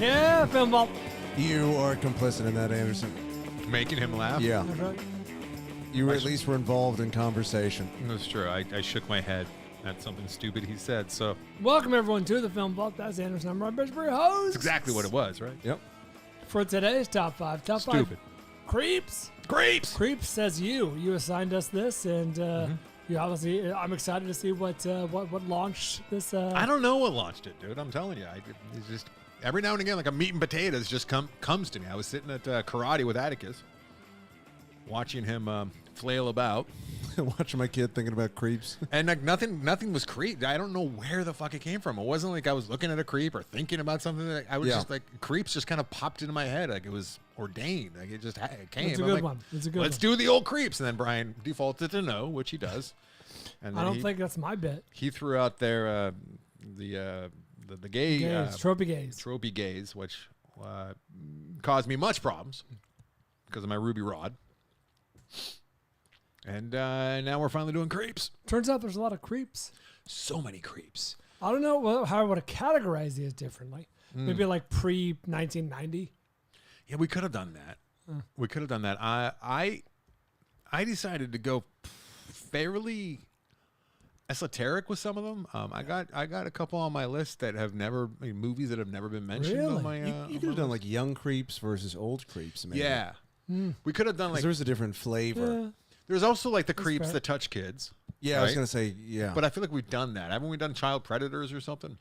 Yeah, film vault. You are complicit in that, Anderson. Making him laugh? Yeah. That's right. You at least were involved in conversation. That's true. I shook my head at something stupid he said, so... Welcome, everyone, to the Film Vault. That's Anderson. I'm Rob Bishbury, host. That's exactly what it was, right? Yep. For today's Top 5. Top Stupid. 5. Creeps. Creeps! Creeps says you. You assigned us this, and you obviously, I'm excited to see what launched this. I don't know what launched it, dude. I'm telling you. It's just... Every now and again, like a meat and potatoes just comes to me. I was sitting at karate with Atticus, watching him flail about. Watching my kid thinking about creeps. And like nothing was creep. I don't know where the fuck it came from. It wasn't like I was looking at a creep or thinking about something. I was just like, creeps just kind of popped into my head. Like it was ordained. Like it came. It's a good one. It's a good Let's do the old creeps. And then Bryan defaulted to no, which he does. And then I don't think that's my bit. He threw out there the gay tropey gays. Tropey gays, which caused me much problems because of my ruby rod. And now we're finally doing creeps. Turns out there's a lot of creeps. So many creeps. I don't know how I would have categorized these differently. Maybe like pre-1990. Yeah, we could have done that. We could have done that. I decided to go fairly esoteric with some of them. I got a couple on my list that have never movies that have never been mentioned. Really? On my, You could have done like young creeps versus old creeps, maybe. Yeah. We could have done like there's a different flavor. Yeah. there's also like the creeps fair. that touch kids. Yeah, I was going to say, yeah. But I feel like we've done that. Haven't we done child predators or something?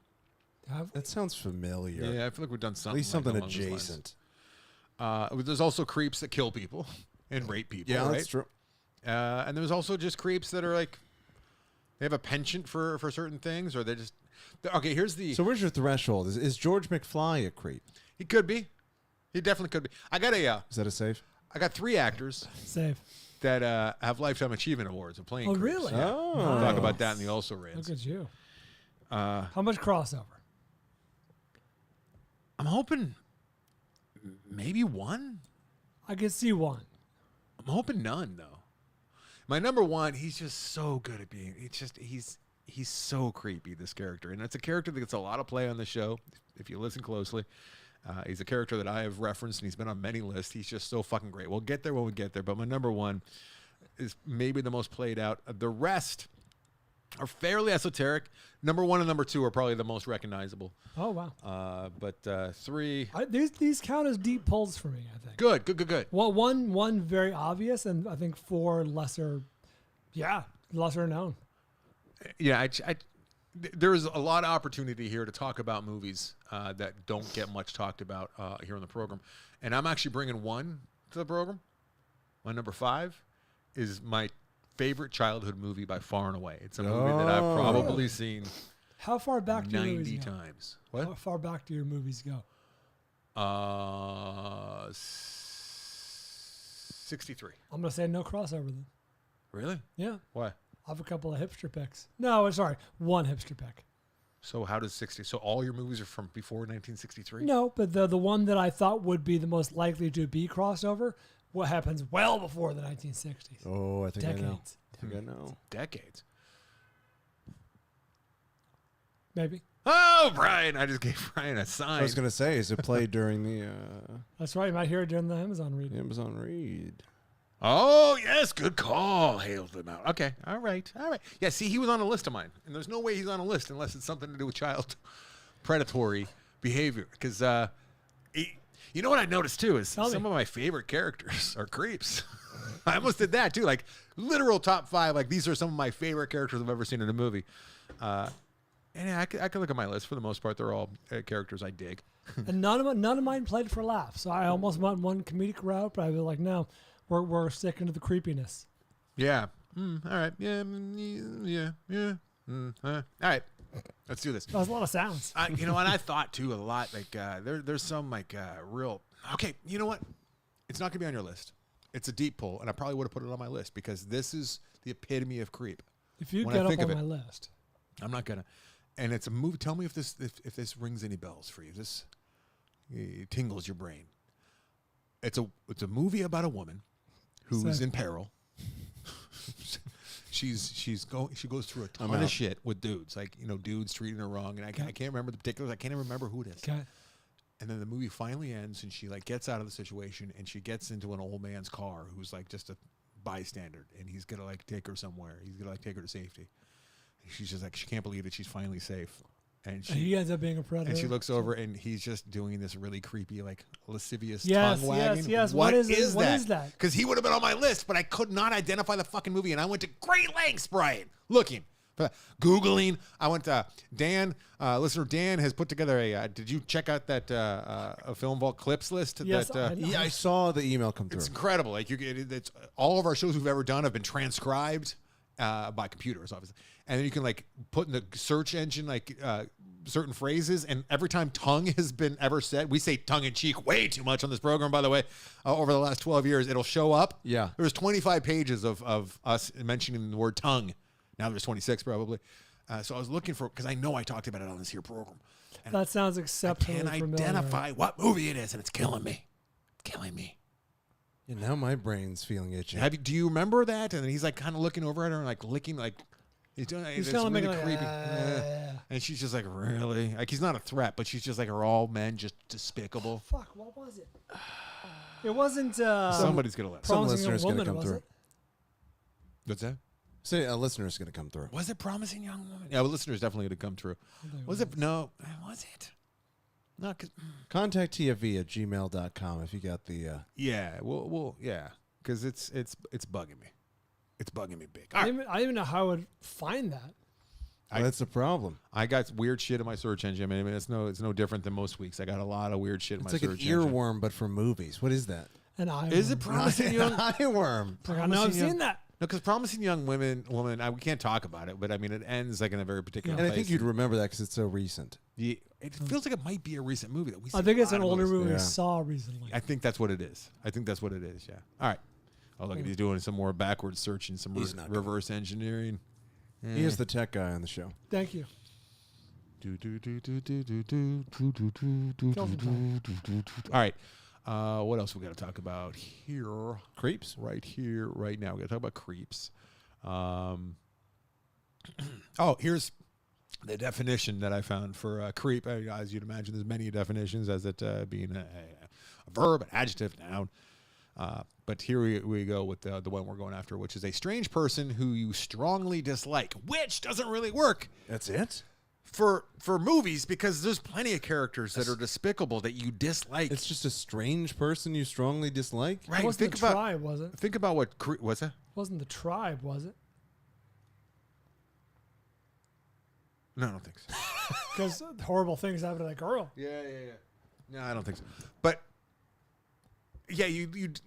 That sounds familiar. Yeah, I feel like we've done something. At least something along those adjacent. lines. There's also creeps that kill people and rape people. Yeah, right? that's true. And there's also just creeps that are like, they have a penchant for certain things, or they just... Okay, here's the... So where's your threshold? Is George McFly a creep? He could be. He definitely could be. I got Is that a safe? I got 3 actors Save. that have Lifetime Achievement Awards of playing creeps. Really? Yeah. Oh. We'll talk about that in the Also Rans. Look at you. How much crossover? I'm hoping maybe 1. I can see one. I'm hoping none, though. My number 1, he's just so good at being... He's so creepy, this character. And it's a character that gets a lot of play on the show, if you listen closely. He's a character that I have referenced, and he's been on many lists. He's just so fucking great. We'll get there when we get there, but my number 1 is maybe the most played out. The rest are fairly esoteric. Number 1 and number 2 are probably the most recognizable. Oh, wow. But 3... These count as deep pulls for me, I think. Good. Well, one very obvious, and I think 4 lesser known. Yeah, there's a lot of opportunity here to talk about movies that don't get much talked about here on the program. And I'm actually bringing one to the program. My number 5 is my favorite childhood movie by far and away. It's a movie that I've probably seen How far back do your 90 movies go? times. What? How far back do your movies go? 63. I'm going to say no crossover then. Really? Yeah. Why? I have a couple of hipster picks. No, sorry. One hipster pick. So how does 60? So all your movies are from before 1963? No, but the one that I thought would be the most likely to be crossover, what happens well before the 1960s. Oh, I think I know. Decades. I think I know. Decades. Maybe. Oh, Bryan! I just gave Bryan a sign. I was going to say, is it played during the That's right. You might hear it during the Amazon read. Amazon read? Oh, yes, good call. Hailed them out. Okay, all right. Yeah, see, he was on a list of mine, and there's no way he's on a list unless it's something to do with child predatory behavior. Because, you know what I noticed, too, is some of my favorite characters are creeps. I almost did that, too. Like, literal top 5, like, these are some of my favorite characters I've ever seen in a movie. And yeah, I could look at my list. For the most part, they're all characters I dig. And none of mine played for laughs. So I almost went one comedic route, but I was like, no, we're sticking to the creepiness. Yeah. All right. Yeah. All right. Let's do this. That was a lot of sounds. You know, and I thought too a lot. Like there's some like real. Okay. You know what? It's not gonna be on your list. It's a deep pull, and I probably would have put it on my list because this is the epitome of creep. If you When get I up think on of my it. list, I'm not gonna. And it's a movie. Tell me if this rings any bells for you. This tingles your brain. It's a movie about a woman who's in peril. She goes through a ton of shit with dudes, like dudes treating her wrong, and I can't remember the particulars. I can't even remember who it is. okay. And then the movie finally ends, and she like gets out of the situation, and she gets into an old man's car who's like just a bystander, and he's gonna like take her somewhere. He's gonna like take her to safety. And she's just like, she can't believe that she's finally safe. And he ends up being a predator. And she looks over, and he's just doing this really creepy, like lascivious Yes, tongue wagging. yes. What What is is that? that? Because he would have been on my list, but I could not identify the fucking movie, and I went to great lengths, Brian, looking. Googling. I went to Dan, listener Dan has put together a. Did you check out that a Film Vault clips list? Yes, that, Yeah, I saw the email come through. it's incredible. Like it's all of our shows we've ever done have been transcribed by computers, obviously, and then you can like put in the search engine like certain phrases, and every time tongue has been ever said, we say tongue in cheek way too much on this program, by the way. Over the last 12 years, it'll show up. Yeah. There's 25 pages of us mentioning the word tongue. Now there's 26 probably. So I was looking for, because I know I talked about it on this here program. And That sounds I exceptionally can't familiar. identify what movie it is, and it's killing me. It's killing me. Yeah, now my brain's feeling itchy. Do you remember that? And then he's like kind of looking over at her and like licking, like he's doing. He's It's kind of really making creepy. like, Yeah. And she's just like, really? Like he's not a threat, but she's just like, are all men just despicable? Fuck, what was it? It wasn't. Somebody's gonna let. Some Promising Young listeners gonna Woman, come was through. it? What's that? Say a listener's going to come through. Was it Promising Young Woman? Yeah, well, listeners definitely gonna come through. Was it? No. Was it? No, because Contact tfv@gmail.com if you got the. yeah, well, yeah, because it's bugging me. It's bugging me big. I didn't even know how I would find that. Well, that's the problem. I got weird shit in my search engine. I mean, it's no different than most weeks. I got a lot of weird shit in It's my like an search engine. earworm, but for movies. What is that? And I Is it Promising Young? Earworm. Like, I know I've seen that. No, because Promising Young Woman, we can't talk about it, but I mean, it ends like in a very particular And I place. think you'd remember that because it's so recent. Yeah, it feels like it might be a recent movie that we. I think it's a an lot of older movies. movie Yeah. we saw recently. I think that's what it is. Yeah. All right. Oh, look, he's doing some more backwards searching, some He's not reverse engineering. He is the tech guy on the show. Thank you. All right. What else we got to talk about here? Creeps? Right here, right now. We got to talk about creeps. Here's the definition that I found for creep. As you'd imagine, there's many definitions as it being a verb, an adjective, noun. But here we go with the one we're going after, which is a strange person who you strongly dislike, which doesn't really work That's it? for movies because there's plenty of characters that are despicable that you dislike. It's just a strange person you strongly dislike? Right. It wasn't the tribe, was it? Think about what what's that? It wasn't the tribe, was it? No, I don't think so. Because horrible things happen to that girl. Yeah. No, I don't think so. But yeah,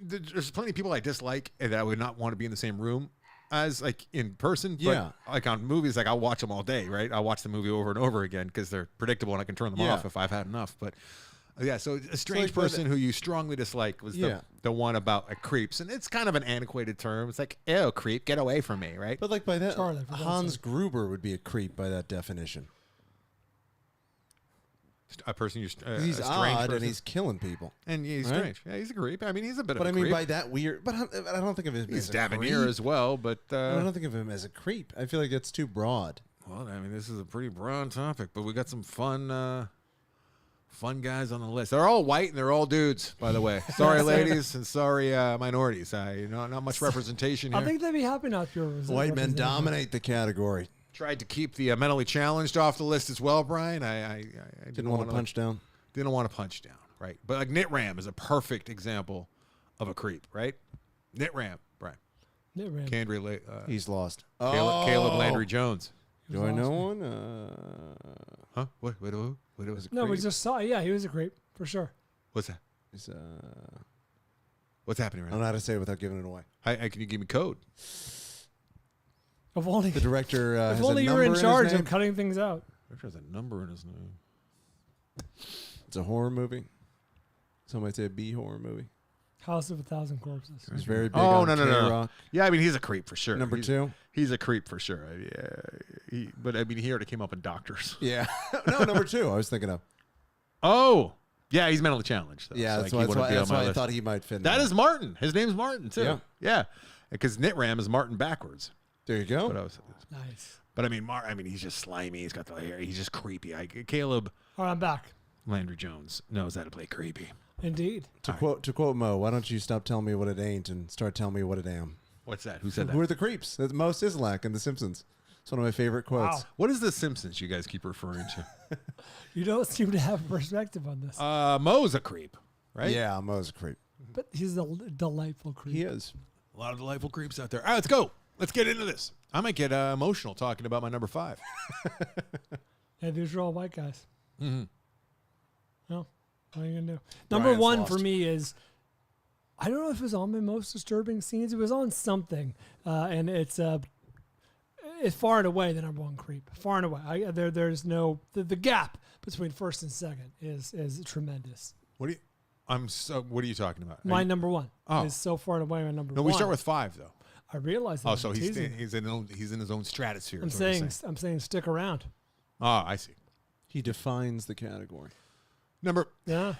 there's plenty of people I dislike and that I would not want to be in the same room as, like in person. Yeah. But like on movies, like I'll watch them all day, right? I'll watch the movie over and over again because they're predictable and I can turn them Yeah. off if I've had enough. But yeah, so a strange like, but- person who you strongly dislike was Yeah. the one about creeps, and it's kind of an antiquated term. It's like, ew, creep, get away from me, right? But like by that, Charlie, for God's Hans sake. Gruber would be a creep by that definition. A person you He's a strange odd person. and he's killing people. and he's right? strange. Yeah, he's a creep. I mean, he's a bit But of I a mean, creep. by that weird. But I don't think of him He's as a creep. Davenier as well, but I don't think of him as a creep. I feel like it's too broad. well, I mean, this is a pretty broad topic, but we got some fun guys on the list. They're all white and they're all dudes, by the way. Sorry, ladies, and sorry, minorities. Not much representation here. I think they'd be happy not to be White men represented. dominate the category. Tried to keep the mentally challenged off the list as well, Brian. I Didn't want to wanna, punch down. Didn't want to punch down, right? But like Knit Ram is a perfect example of a creep, right? Knit Ram, Brian. Knit Ram. Can't relate. He's lost. Caleb Landry Jones. He was Do I know awesome. one? Huh? What was it? No, we just saw. Yeah, he was a creep for sure. What's that? He's, What's happening I right don't now? know how to say it without giving it away. Can you give me code? If only, The director has if a only you number were in his charge name. of cutting things out. Director has a number in his name. It's a horror movie. Some might say a B horror movie. House of a Thousand Corpses. He's very big Oh, on no. K-Rock. Yeah, I mean he's a creep for sure. Number He's- two. He's a creep for sure. Yeah, but I mean he already came up in Doctors. Yeah. No, number two. I was thinking of. Oh, yeah, he's mentally challenged. Though. Yeah, So, that's like, why, he wouldn't be on my I list. thought he might fit in. That there. is Martin. His name's Martin too. Yeah. Yeah, because Knit Ram is Martin backwards. There you But, go. Nice. but I mean, he's just slimy. He's got the hair. He's just creepy. Caleb. All right, I'm back. Landry Jones knows how to play creepy. Indeed. To quote Mo, why don't you stop telling me what it ain't and start telling me what it am? What's that? Who said that? Who are the creeps? That's Mo Sislak in The Simpsons. It's one of my favorite quotes. Wow. What is the Simpsons you guys keep referring to? You don't seem to have a perspective on this. Mo's a creep, right? Yeah, Mo's a creep. But he's a delightful creep. He is. A lot of delightful creeps out there. All right, let's go. Let's get into this. I might get emotional talking about my number 5. Yeah, these are all white guys. Mm-hmm. Well, what are you going to do? Bryan's Number 1 lost. for me is, I don't know if it was on my most disturbing scenes. It was on something. And it's far and away the number 1 creep. Far and away. There's no, the gap between first and second is tremendous. What are you talking about? My number 1 Oh. is so far and away my number 1. No, we start with 5 though. I realize that. Oh, so I'm he's teasing. in his own stratosphere. I'm is what you're saying stick around. Oh, I see. He defines the category. Yeah.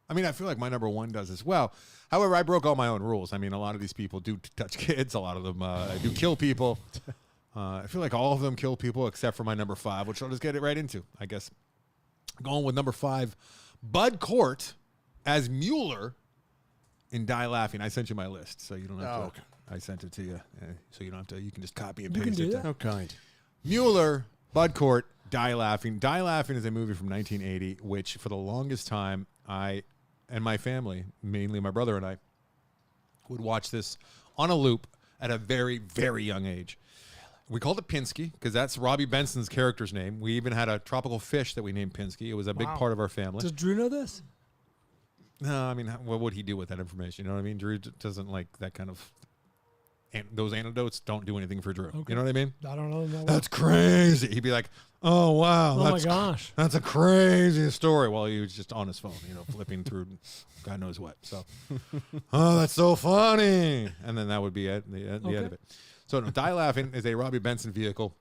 I mean, I feel like my number 1 does as well. However, I broke all my own rules. I mean, a lot of these people do touch kids. A lot of them do kill people. I feel like all of them kill people except for my number 5, which I'll just get it right into, I guess. Going with number 5, Bud Cort as Mueller in Die Laughing. I sent you my list, so you don't have to. okay. I sent it to you, so you don't have to. You can just copy and You can paste do it. that. How kind. Mueller, Bud Cort, Die Laughing. Die Laughing is a movie from 1980, which for the longest time, I and my family, mainly my brother and I, would watch this on a loop at a very, very young age. We called it Pinsky because that's Robbie Benson's character's name. We even had a tropical fish that we named Pinsky. It was a big Wow. part of our family. Does Drew know this? No, I mean, what would he do with that information? You know what I mean? Drew doesn't like that kind of. And those anecdotes don't do anything for Drew. Okay. You know what I mean? I don't know. No, That's crazy. He'd be like, "Oh wow, oh my that's gosh. that's a crazy story." While he was just on his phone, flipping through God knows what. So, oh, that's so funny. And then that would be it, the end of it. So, no, Die Laughing is a Robbie Benson vehicle,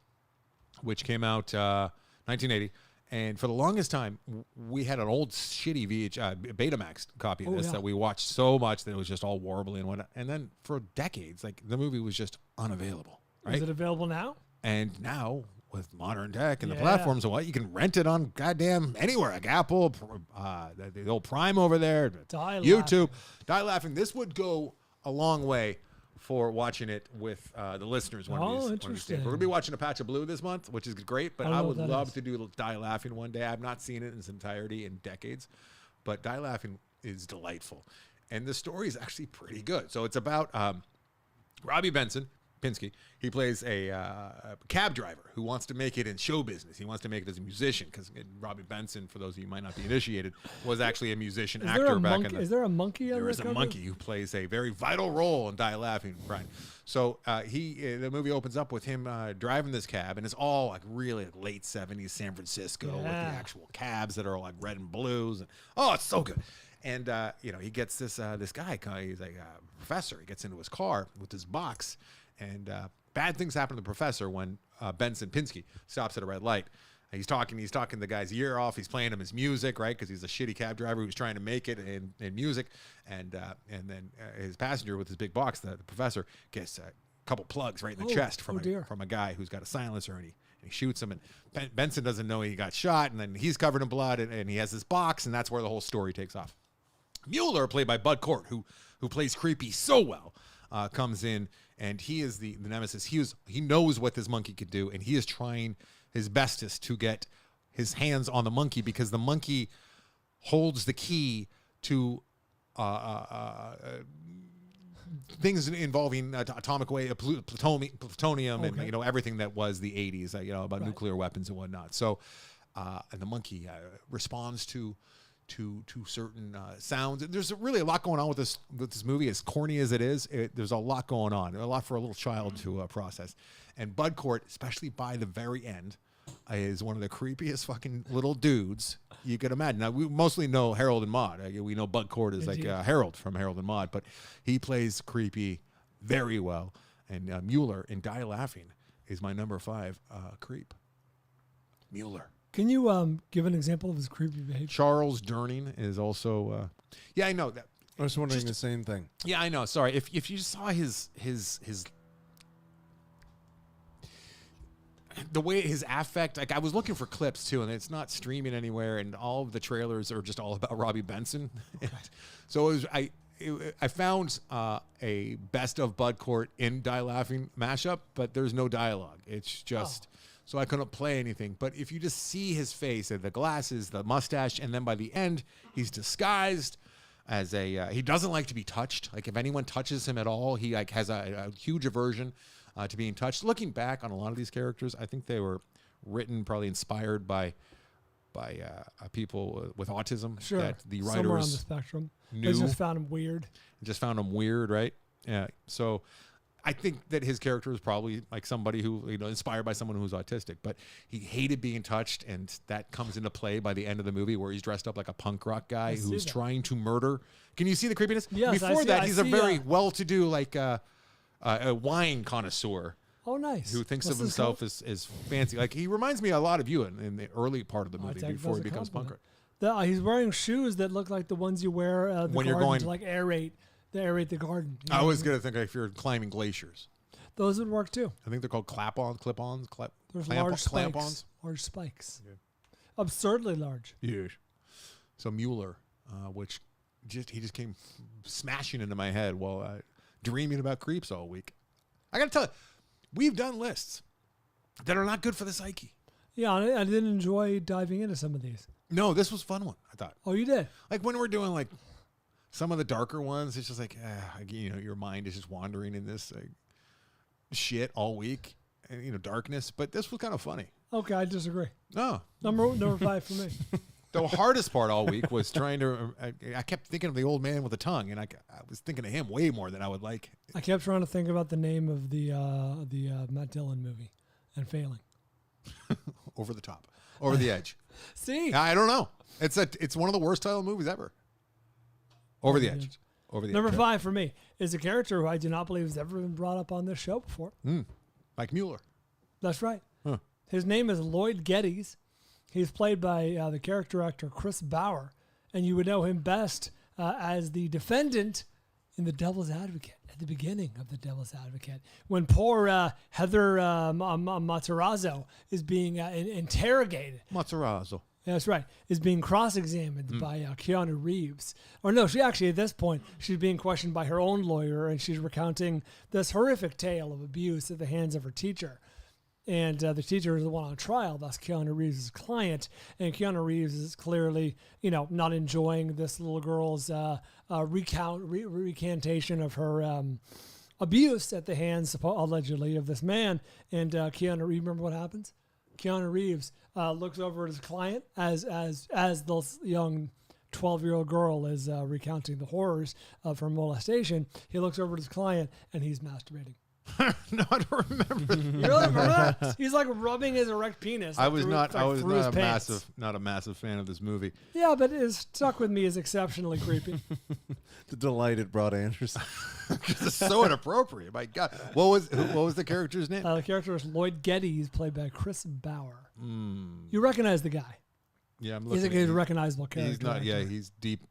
which came out 1980. And for the longest time, we had an old shitty Betamax copy of this that we watched so much that it was just all warbly and whatnot. And then for decades, like the movie was just unavailable. Right? Is it available now? And now with modern tech and the Yeah. platforms and what, you can rent it on goddamn anywhere, like Apple, the old Prime over there, Die YouTube. Die Laughing. This would go a long way for watching it with the listeners. One of these days. Interesting. We're going to be watching A Patch of Blue this month, which is great, but I don't I know would what that love is. to do Die Laughing one day. I've not seen it in its entirety in decades, but Die Laughing is delightful. And the story is actually pretty good. So it's about Robbie Pinsky. He plays a cab driver who wants to make it in show business. He wants to make it as a musician because Robbie Benson, for those of you who might not be initiated, was actually a musician Is actor there a back monkey? in the. Is there a monkey on There the is a cover? monkey who plays a very vital role in Die Laughing, Bryan. So the movie opens up with him driving this cab, and it's all like really like late 70s San Francisco with the Yeah. actual cabs that are like red and blues. And, oh, it's so good. And he gets this guy. He's like a professor. He gets into his car with his box, and bad things happen to the professor when Benson Pinsky stops at a red light. He's talking the guy's ear off. He's playing him his music, right? Because he's a shitty cab driver who's trying to make it in music. And then his passenger with his big box, the professor, gets a couple plugs right in the chest from a guy who's got a silencer, and he shoots him. And Benson doesn't know he got shot, and then he's covered in blood, and he has this box, and that's where the whole story takes off. Mueller, played by Bud Cort, who plays creepy so well, comes in, and he is the nemesis. He knows what this monkey could do, and he is trying his bestest to get his hands on the monkey because the monkey holds the key to things involving atomic plutonium, and everything that was the 80s, about nuclear weapons and whatnot. So, and the monkey responds to certain sounds. There's really a lot going on with this movie. As corny as it is, there's a lot going on. A lot for a little child to process. And Bud Cort, especially by the very end, is one of the creepiest fucking little dudes you could imagine. Now, we mostly know Harold and Maude. We know Bud Cort is like Harold from Harold and Maude, but he plays creepy very well. And Mueller in Die Laughing is my number 5 creep. Mueller. Can you give an example of his creepy behavior? Charles Durning is also. I know that. I was wondering the same thing. Yeah, I know. Sorry, if you saw his the way his affect, like I was looking for clips too, and it's not streaming anywhere, and all of the trailers are just all about Robbie Benson. So I found a best of Bud Court in Die Laughing mashup, but there's no dialogue. It's just so I couldn't play anything. But if you just see his face and the glasses, the mustache, and then by the end he's disguised as he doesn't like to be touched. Like if anyone touches him at all, he like has a huge aversion to being touched. Looking back on a lot of these characters, I think they were written, probably inspired by people with autism. Sure. That the writers somewhere on the spectrum. They just found him weird. Right? Yeah. So I think that his character is probably like somebody who, inspired by someone who's autistic, but he hated being touched, and that comes into play by the end of the movie where he's dressed up like a punk rock guy who's trying to murder. Can you see the creepiness? Yes, Before he's a very well-to-do, like a wine connoisseur. Oh, nice. Who thinks of himself as fancy. Like he reminds me a lot of you in the early part of the movie before he becomes punk rock. He's wearing shoes that look like the ones you wear when you're going to like aerate the garden. I was going to think if you're climbing glaciers. Those would work too. I think they're called clip-ons. There's large spikes. Large spikes. Yeah. Absurdly large. Huge. So Mueller, which he just came smashing into my head while dreaming about creeps all week. I got to tell you, we've done lists that are not good for the psyche. Yeah, I didn't enjoy diving into some of these. No, this was a fun one, I thought. Oh, you did? Like when we're doing like some of the darker ones, it's just like, your mind is just wandering in this shit all week, and darkness. But this was kind of funny. Okay, I disagree. No, number 5 for me. The hardest part all week was trying to. I kept thinking of the old man with the tongue, and I was thinking of him way more than I would like. I kept trying to think about the name of the Matt Dillon movie, and failing. Over the top, over the edge. See, I don't know. It's one of the worst title movies ever. Over the edge. Over the Number edge. 5 for me is a character who I do not believe has ever been brought up on this show before. Like Mueller. That's right. Huh. His name is Lloyd Gettys. He's played by the character actor Chris Bauer, and you would know him best as the defendant in The Devil's Advocate, at the beginning of The Devil's Advocate, when poor Heather Matarazzo is being interrogated. Matarazzo. That's right. Is being cross-examined by Keanu Reeves. Or no, she actually, at this point, she's being questioned by her own lawyer, and she's recounting this horrific tale of abuse at the hands of her teacher. And the teacher is the one on trial, thus Keanu Reeves' client. And Keanu Reeves is clearly, not enjoying this little girl's recantation of her abuse at the hands, allegedly, of this man. And Keanu Reeves, remember what happens? Keanu Reeves looks over at his client as this young 12-year-old girl is recounting the horrors of her molestation. He looks over at his client, and he's masturbating. No, I don't remember. You really remember that? He's like rubbing his erect penis. I was not a massive fan of this movie. Yeah, but it stuck with me as exceptionally creepy. The delight it brought Anderson. It's so inappropriate. My God, what was the character's name? The character is Lloyd Gettys, played by Chris Bauer. You recognize the guy? Yeah, I'm looking. He's a recognizable character. He's not. Yeah, he's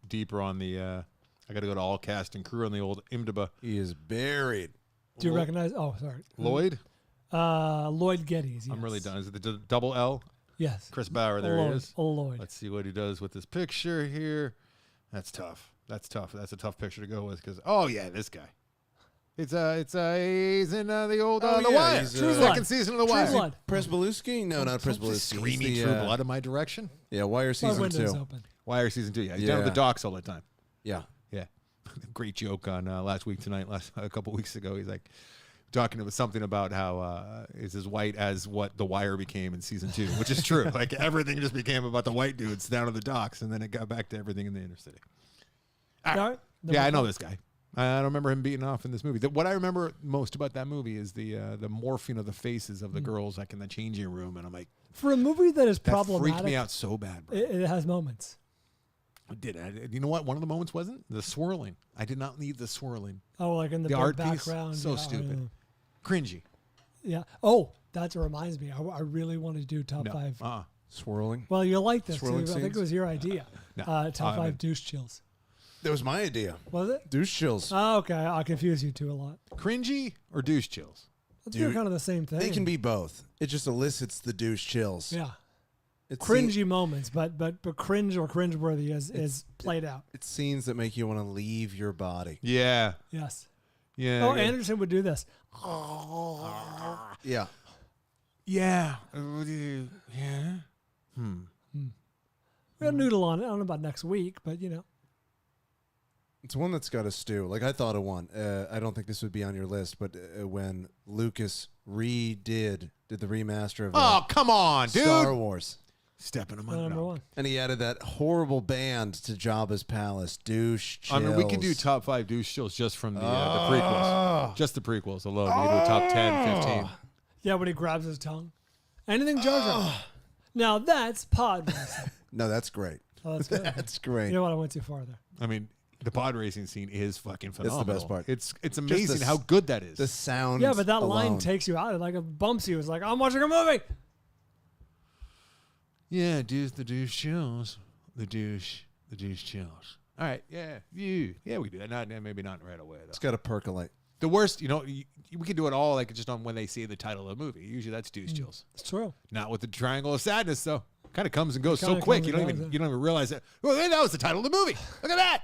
deeper on the. I got to go to all cast and crew on the old IMDb. He is buried. Do you recognize? Oh, sorry. Lloyd? Lloyd Gettys. Yes. I'm really done. Is it the double L? Yes. Chris Bauer. There he is. Lloyd. Let's see what he does with this picture here. That's tough. That's a tough picture to go with because this guy. He's in the old The Wire. Second season of The Wire. True Blood. Presbeluski? No, not Presbeluski. Screaming True Blood in my direction. Yeah, Wire season 2. Open. Wire season 2. Yeah, he's down at the docks all the time. Yeah. Yeah. Great joke on Last Week Tonight, a couple weeks ago. He's like talking about something about how is as white as what The Wire became in season 2, which is true. Like everything just became about the white dudes down at the docks, and then it got back to everything in the inner city. Right. Yeah, I know this guy. I don't remember him beating off in this movie. What I remember most about that movie is the morphing of the faces of the girls like in the changing room, and I'm like, for a movie that is that problematic, freaked me out so bad, bro. It has moments. It did. You know what? One of the moments wasn't the swirling. I did not need the swirling. Oh, like in the art background. piece, so stupid, cringy. Yeah. Oh, that reminds me. I really want to do top 5. Swirling. Well, you like this too. Swirling I think it scenes? was your idea. No. Top 5 douche chills. That was my idea. Was it? Douche chills. Oh, okay. I confuse you two a lot. Cringy or douche chills? They're kind of the same thing. They can be both. It just elicits the douche chills. Yeah. It's Cringy moments, but cringe or cringeworthy is played out. It's scenes that make you want to leave your body. Yeah. Yes. Yeah. Oh, yeah. Anderson would do this. Yeah. Yeah. Yeah. We'll noodle on it. I don't know about next week, but It's one that's got a stew. Like, I thought of one. I don't think this would be on your list, but when Lucas did the remaster of Oh, come on, dude. Star Wars. Stepping him on number one. And he added that horrible band to Jabba's palace. Douche chills. I mean, we can do top 5 douche chills just from the prequels. Just the prequels alone. We can do top 10, 15. Yeah, when he grabs his tongue. Anything Jar Jar. Now that's pod racing. No, that's great. Oh, that's good. That's great. You know what? I went too far there. I mean, the pod racing scene is fucking phenomenal. It's the best part. It's amazing how good that is. The sound. Yeah, but that line takes you out. It bumps you. It's like, I'm watching a movie. Yeah, dude, the douche chills. The douche chills. All right, yeah, we can do that. Not maybe not right away though. It's got to percolate. The worst, we can do it all like just on when they see the title of the movie. Usually that's douche chills. It's true. Not with the triangle of sadness though. Kind of comes and goes so kinda quick. comes You don't and even goes, realize that. Well, that was the title of the movie. Look at that.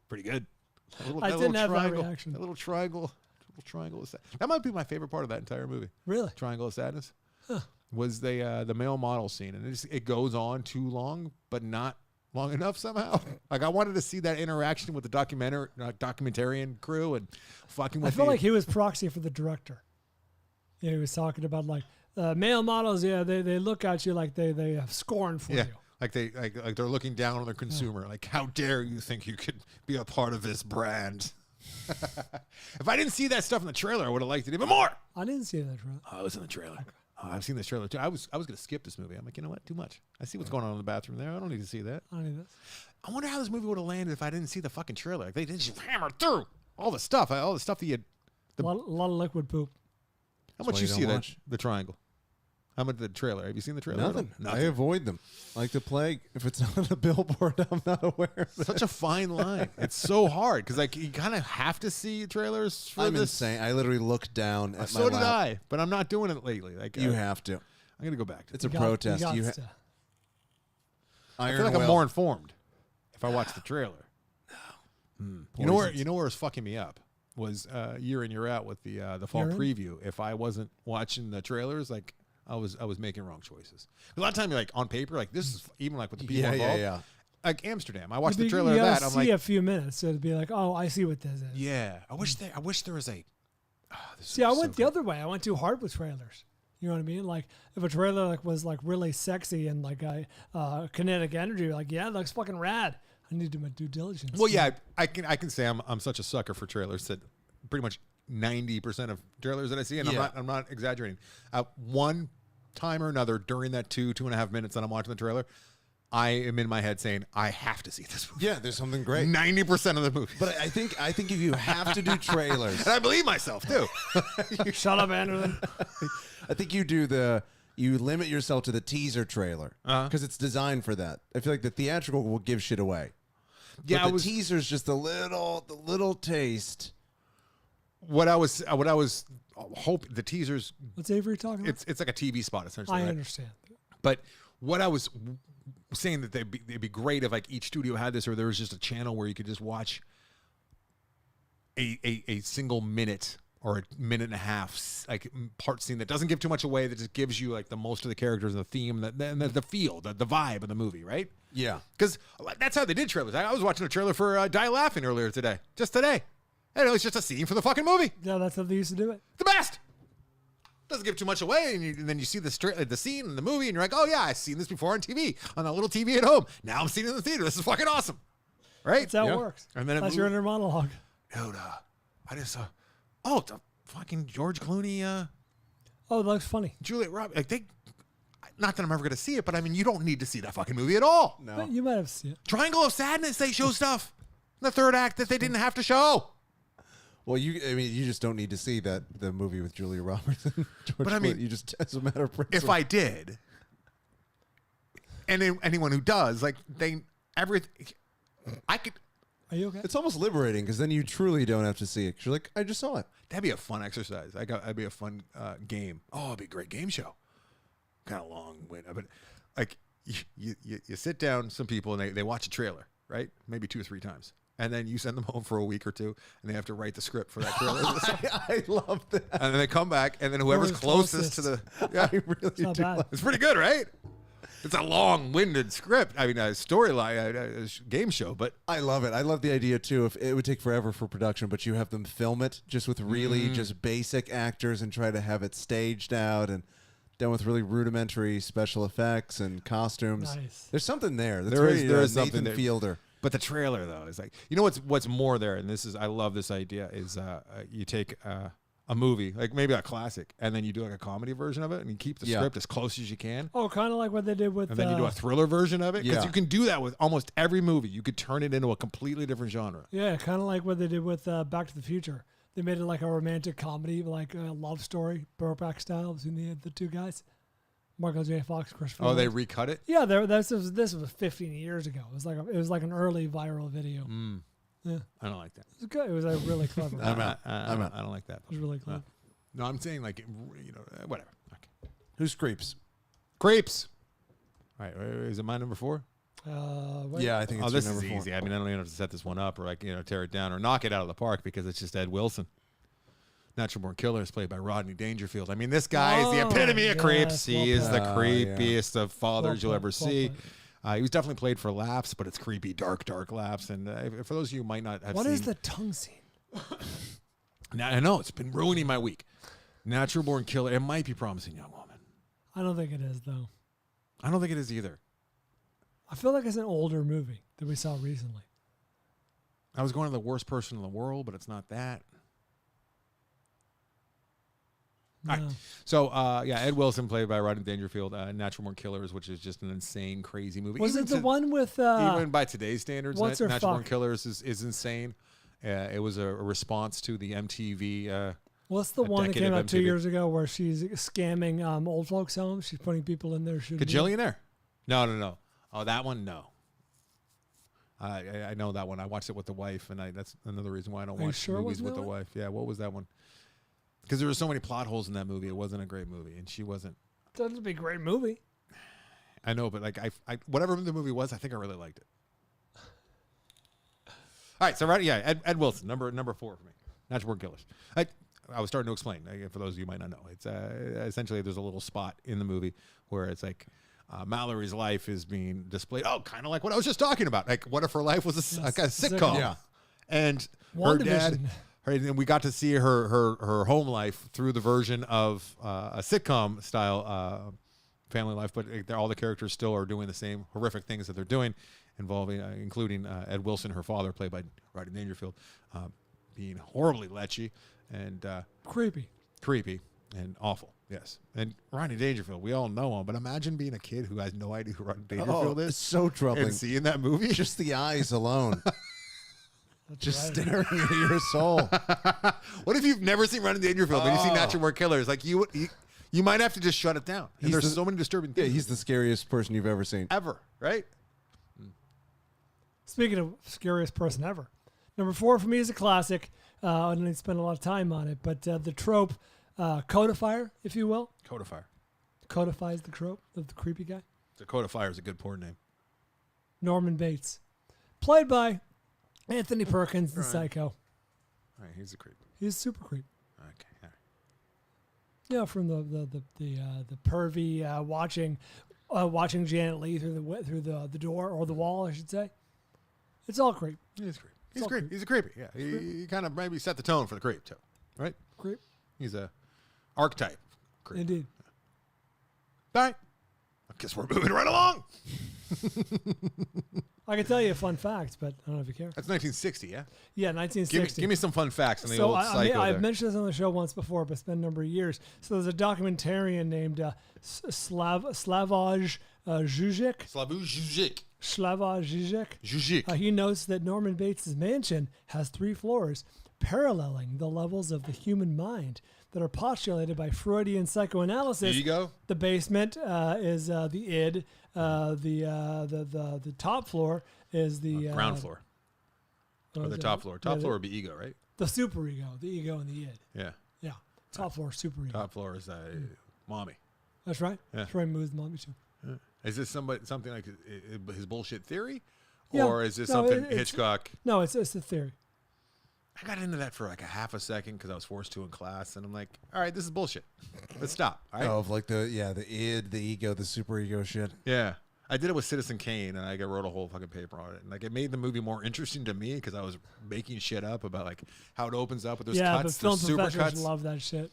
Pretty good. I didn't have that reaction. That little triangle of sadness. That might be my favorite part of that entire movie. Really? Triangle of Sadness. Was the male model scene, and it goes on too long, but not long enough somehow. Like I wanted to see that interaction with the documentarian crew and fucking with I feel like he was proxy for the director. He was talking about male models. Yeah, they look at you like they have scorn for you. Like they're looking down on the consumer. Like, how dare you think you could be a part of this brand? If I didn't see that stuff in the trailer, I would have liked it even more. I didn't see that trailer. Oh, it was in the trailer. Oh, I've seen this trailer too. I was going to skip this movie. I'm like, you know what? Too much. I see what's going on in the bathroom there. I don't need to see that. I don't need this. I wonder how this movie would have landed if I didn't see the fucking trailer. Like, they just hammered through all the stuff that you had. A lot of liquid poop. How much why you you see don't that watch. the triangle? How much the trailer? Have you seen the trailer? Nothing. I avoid them like the plague. If it's not on a billboard, I'm not aware of it. Such a fine line. It's so hard because you kind of have to see trailers for I'm this. insane. I literally look down at So my did lap. I, but I'm not doing it lately. You have to. I'm gonna go back to It's it. a protest. You You got to. I feel like I'm more informed if I watch the trailer. You know where it's fucking me up was year in year out with the fall preview. If I wasn't watching the trailers, I was making wrong choices. A lot of time you're on paper, this is even with the people involved. Yeah. Like Amsterdam, I watched the trailer of you that. gotta I'm see a few minutes so to be like, oh, I see what this is. yeah. I wish there was a. See, I went the other way. I went too hard with trailers. You know what I mean? Like if a trailer was really sexy and kinetic energy, yeah, it looks fucking rad. I need to do my due diligence. Well, yeah, I can say I'm such a sucker for trailers that pretty much 90% of trailers that I see, and I'm not exaggerating. One time or another during that 2.5 minutes that I'm watching the trailer, I am in my head saying I have to see this movie. Yeah, there's something great. 90% of the movie. But I think if you have to do trailers, and I believe myself too. Shut up, Anderson. I think you limit yourself to the teaser trailer because it's designed for that. I feel like the theatrical will give shit away. Yeah, but the teaser's just the little taste. What I was hoping the teasers. What's Avery talking about? It's like a TV spot essentially. I right? understand. But what I was saying that they'd be great if each studio had this, or there was just a channel where you could just watch a single minute or a minute and a half part scene that doesn't give too much away, that just gives you the most of the characters and the theme, the feel, the vibe of the movie, right? Yeah, because that's how they did trailers. I was watching a trailer for Die Laughing earlier today, just today. And it was just a scene for the fucking movie. Yeah, that's how they used to do it. The best. Doesn't give too much away, and then you see the scene in the movie, and you're like, oh yeah, I've seen this before on TV, on that little TV at home. Now I'm seeing it in the theater. This is fucking awesome, right? That's how it works. And then that's your inner monologue. Dude, I just saw, the fucking George Clooney, oh, it looks funny. Juliet Roberts, not that I'm ever gonna see it, but I mean, you don't need to see that fucking movie at all. No, But you might have seen it. Triangle of Sadness, they show stuff in the third act that they didn't have to show. Well, you just don't need to see the movie with Julia Roberts and George But I mean, Clooney. You just, as a matter of principle. If I did, and anyone who does, Are you okay? It's almost liberating because then you truly don't have to see it. 'Cause you're like, I just saw it. That'd be a fun exercise. That'd be a fun game. Oh, it'd be a great game show. Kind of long, but like you sit down, some people, and they watch a trailer, right? Maybe 2 or 3 times. And then you send them home for a week or 2, and they have to write the script for that trailer. I love that. And then they come back, and then whoever's closest to the... Yeah, I really do. bad. it's pretty good, right? It's a long-winded script. I mean, a storyline, a game show, but... I love it. I love the idea, too. If it would take forever for production, but you have them film it just with really just basic actors and try to have it staged out and done with really rudimentary special effects and costumes. Nice. There's something there. That's There is- very, there is Nathan something there. Fielder. But the trailer, though, is like... You know what's more there, and this is... I love this idea, is you take... a movie, like maybe a classic, and then you do like a comedy version of it, and you keep the script as close as you can. Oh, kind of like what they did with. And then you do a thriller version of it, because Yeah. you can do that with almost every movie. You could turn it into a completely different genre. Yeah, kind of like what they did with Back to the Future. They made it like a romantic comedy, like a love story, Burbank style, between the 2 guys, Michael J. Fox, Christopher. Oh, they Lloyd. recut it? Yeah, this was 15 years ago. It was like an early viral video. Yeah, I don't like that. it was good. It was really clever. I'm out. I don't like that. It was really clever. No, I'm saying like, whatever. Okay. Who's Creeps? Creeps. All right, is it my number 4? Wait. Yeah, I think it's This your is number 4. easy. I mean, I don't even have to set this one up or like tear it down or knock it out of the park because it's just Ed Wilson. Natural Born Killer is played by Rodney Dangerfield. I mean, this guy is the epitome of creeps. well He is the played. creepiest of fathers Well you'll ever played, see. well He was definitely played for laughs, but it's creepy, dark laughs. And for those of you who might not have What seen... is the tongue scene? Now, I know, it's been ruining my week. Natural Born Killer. It might be Promising Young Woman. I don't think it is, though. I don't think it is either. I feel like it's an older movie that we saw recently. I was going to The Worst Person in the World, but it's not that. No. All right. So, Ed Wilson played by Rodney Dangerfield, Natural Born Killers, which is just an insane, crazy movie. Was Even it the to- one with... even by today's standards, what's her Natural Born fuck? Killers is insane. It was a response to the MTV... What's the a one that decade came of out 2 MTV. years ago where she's scamming old folks' homes? She's putting people in there. Kajillionaire? No. Oh, that one? No. I know that one. I watched it with the wife, and that's another reason why I don't Are you watch sure it movies wasn't with that the one? wife. Yeah, what was that one? Because there were so many plot holes in that movie. It wasn't a great movie, and she wasn't. That'd be a great movie. I know, but like I whatever the movie was, I think I really liked it. All right, so Ed Wilson, number 4 for me. Natural Born Killers. I was starting to explain, for those of you who might not know. It's essentially there's a little spot in the movie where it's like Mallory's life is being displayed. Oh, kind of like what I was just talking about. Like, what if her life was like a sitcom? Yeah. And her dad, WandaVision. and we got to see her home life through the version of a sitcom style family life, but all the characters still are doing the same horrific things that they're doing, including Ed Wilson, her father, played by Rodney Dangerfield, being horribly lechy and Creepy. creepy and awful. Yes. And Rodney Dangerfield, we all know him, but imagine being a kid who has no idea who Rodney Dangerfield It's is so troubling. and seeing that movie. Just the eyes alone. That's Just right. staring into your soul. What if you've never seen Rodney Dangerfield, but you see Natural Born Killers? Like you might have to just shut it down. And He's there's the- so many disturbing Yeah, things. he's the scariest person you've ever seen. ever, right? Speaking of scariest person ever, number 4 for me is a classic. I didn't spend a lot of time on it, but the trope codifier, if you will, Codifier. codifies the trope of the creepy guy. So Codifier is a good porn name. Norman Bates, played by Anthony Perkins in Right. Psycho. All right, he's a creep. He's super creep. Okay. All right. Yeah, from the pervy watching Janet Leigh through the door or the wall, I should say. It's all creep. He's a creep. It's He's all creep. creep. He's a creepy. Yeah. He kind of maybe set the tone for the creep too. Right? Creep, He's a archetype creep. indeed. All right. I guess we're moving right along. I can tell you a fun fact, but I don't know if you care. That's 1960, yeah? Yeah, 1960. Give me some fun facts on the So old Psycho I've there. mentioned this on the show once before, but it's been a number of years. So there's a documentarian named Slavoj Žižek. Slavoj Žižek. Slavoj Žižek. Žižek. He notes that Norman Bates' mansion has 3 floors, paralleling the levels of the human mind that are postulated by Freudian psychoanalysis. There you go. The basement is the id. The top floor is the Ground floor. Or the top floor. Top floor would be ego, right? The super ego, the ego and the id. Yeah. Yeah. Top floor, super ego. Top floor is mommy. That's right. Yeah. That's right. Moves mommy too. Yeah. Is this something like his bullshit theory? Yeah. Or is this No, something it's- Hitchcock? No, it's a theory. I got into that for like a half a second because I was forced to in class, and I'm like, all right, this is bullshit. Let's stop. All right. Oh, of like the id, the ego, the super ego shit. Yeah. I did it with Citizen Kane, and I wrote a whole fucking paper on it. And like, it made the movie more interesting to me because I was making shit up about like how it opens up with those Yeah, cuts, but film those super professionals cuts. love that shit.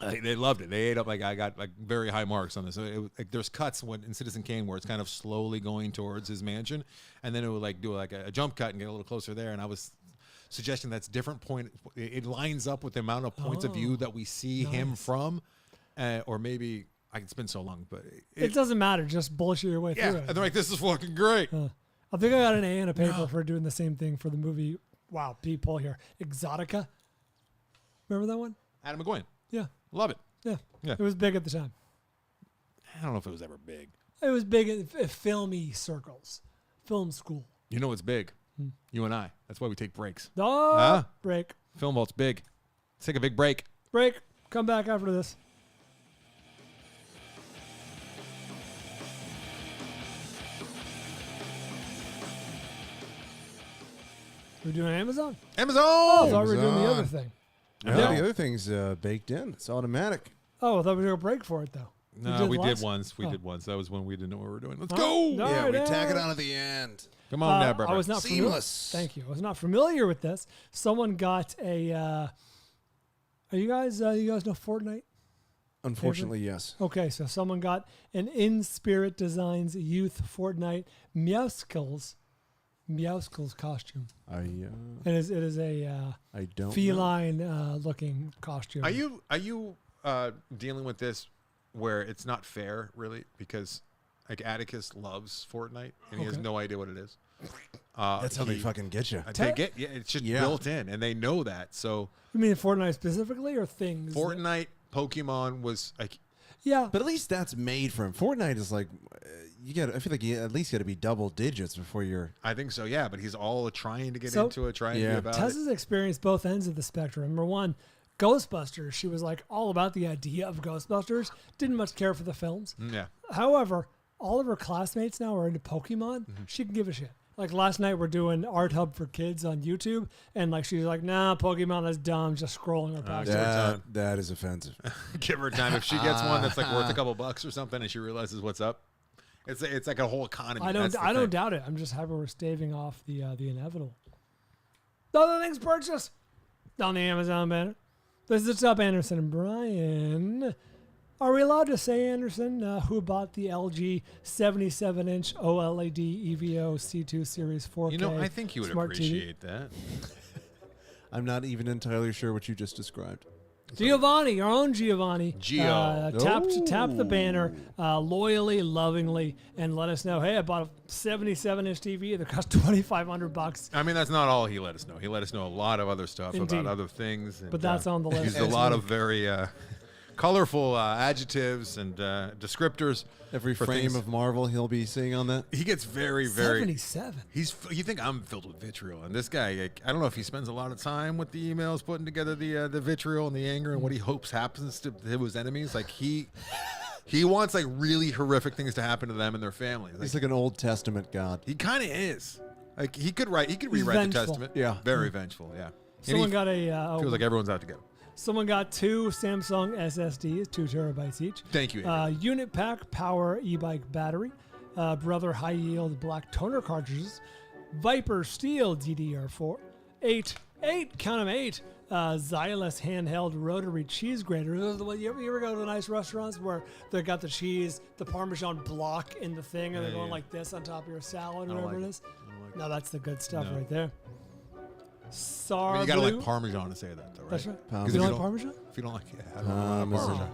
They loved it. They ate up like I got like very high marks on this. So it was, like, there's cuts in Citizen Kane where it's kind of slowly going towards his mansion, and then it would like do like a jump cut and get a little closer there. And I was suggesting that's different point. It lines up with the amount of points of view that we see him from, or maybe. It's been so long, but It doesn't matter. Just bullshit your way yeah. through it. And they're like, "This is fucking great." I think I got an A in a paper for doing the same thing for the movie. Wow, people here. Exotica. Remember that one? Adam McGuinn, Yeah. love it. Yeah. Yeah. It was big at the time. I don't know if it was ever big. It was big in filmy circles. Film school. You know what's big? You and I. That's why we take breaks. Oh, Huh? break. Film vault's big. Let's take a big break. Break. Come back after this. We're doing Amazon? Amazon. Oh, I thought we were doing the Amazon. other thing. No, Yeah. the other thing's baked in. It's automatic. Oh, I thought we were going to break for it, though. No, we did last? once. We Oh. did once. That was when we didn't know what we were doing. Let's Huh? go. No. Yeah, we Alright, tack it alright. on at the end. Come on now, brother. I was not Seamless. Thank you. I was not familiar with this. Someone got a. Are you guys? You guys know Fortnite? Unfortunately, yes. Okay, so someone got an In Spirit Designs Youth Fortnite Meowskulls costume. It is a I don't know. feline looking costume. Are you dealing with this where it's not fair, really? Because like Atticus loves Fortnite and he has Okay. no idea what it is. That's how they fucking get you. They get it's just built in, and they know that. So You mean Fortnite specifically or things? Fortnite, Pokemon was like Yeah. But at least that's made for him. Fortnite is like, I feel like you at least got to be double digits before you're. I think so, yeah. But he's all trying to get So- into it, trying to Yeah. be about Tess it. has experienced both ends of the spectrum. Number one, Ghostbusters. She was like all about the idea of Ghostbusters. Didn't much care for the films. Yeah. However, all of her classmates now are into Pokemon. Mm-hmm. She can give a shit. Like last night, we're doing Art Hub for Kids on YouTube, and like she's like, "Nah, Pokemon, that's dumb." Just scrolling her past. Yeah. That is offensive. Give her time. If she gets one that's like worth a couple bucks or something, and she realizes what's up, it's like a whole economy. I That's don't. the I don't thing. doubt it. I'm just happy we're staving off the inevitable. Other things purchased on the Amazon banner. This is up, Anderson and Bryan. Are we allowed to say, Anderson, who bought the LG 77-inch OLED EVO C2 Series 4K? You know, I think you would smart TV? appreciate that. I'm not even entirely sure what you just described. Giovanni, our own Giovanni. Gio. Tap the banner loyally, lovingly, and let us know, hey, I bought a 77-inch TV that cost $2,500. I mean, that's not all he let us know. He let us know a lot of other stuff Indeed. about other things. And, But that's on the list. Used a lot of very colorful adjectives and descriptors. Every for frame things. of Marvel he'll be seeing on that. He gets very, very. 77. You think I'm filled with vitriol, and this guy, like, I don't know if he spends a lot of time with the emails, putting together the vitriol and the anger and what he hopes happens to his enemies. Like he wants like really horrific things to happen to them and their families. He's Like, like an Old Testament god. he kind of is. Like he could rewrite the vengeful. Testament. Yeah. very vengeful. Yeah. And Someone he got a feels like everyone's out to get him. someone got two Samsung SSDs, 2 terabytes each. Thank you, Adrian. Unit pack power e-bike battery, Brother high yield black toner cartridges, Viper steel DDR4, eight count 'em 8 Xylus handheld rotary cheese grater. Those are the ones, you ever go to the nice restaurants where they got the cheese, the Parmesan block in the thing, and they're going like this on top of your salad or I don't whatever like it is? No, that's the good stuff No. right there. I mean, you gotta Blue. like Parmesan to say that, though, right? That's right. Parmesan. You if don't you like Parmesan? If you don't like, I don't know Parmesan. Parmesan.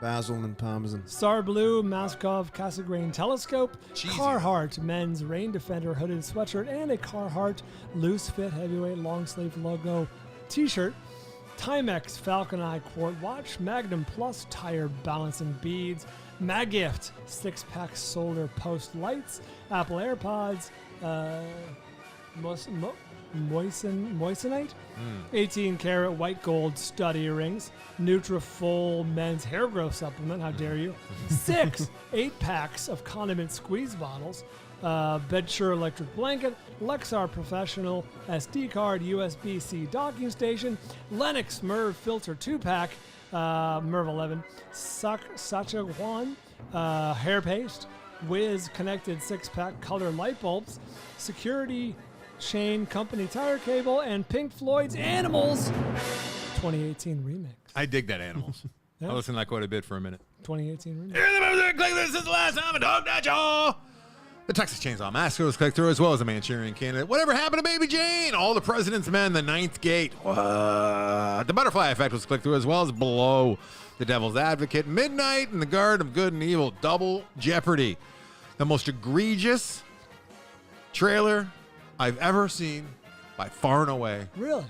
Basil and Parmesan. Star Blue, Maskov, Cassegrain telescope, Cheesy. Carhartt men's rain defender hooded sweatshirt, and a Carhartt loose fit heavyweight long sleeve logo t-shirt. Timex Falcon Eye quart watch, Magnum Plus tire balancing beads, Magift 6-pack solar post lights, Apple AirPods, moissanite, 18-karat white gold stud earrings, Nutrafol men's hair growth supplement, how dare you, 8-packs of condiment squeeze bottles, Bedsure electric blanket, Lexar professional SD card, USB-C docking station, Lennox Merv filter 2-pack, Merv 11, Sachajuan hair paste, Wiz connected 6-pack color light bulbs, security chain company tire cable, and Pink Floyd's Animals 2018 remix. I dig that Animals. Yeah. I listened to that quite a bit for a minute. 2018 remix. This is the last time a dog died, y'all. The Texas Chainsaw Massacre was clicked through, as well as the Manchurian Candidate. Whatever happened to Baby Jane? All the President's Men, The Ninth Gate. The Butterfly Effect was clicked through, as well as Below, The Devil's Advocate, Midnight, and The Guard of Good and Evil. Double Jeopardy. The most egregious trailer I've ever seen, by far and away. Really?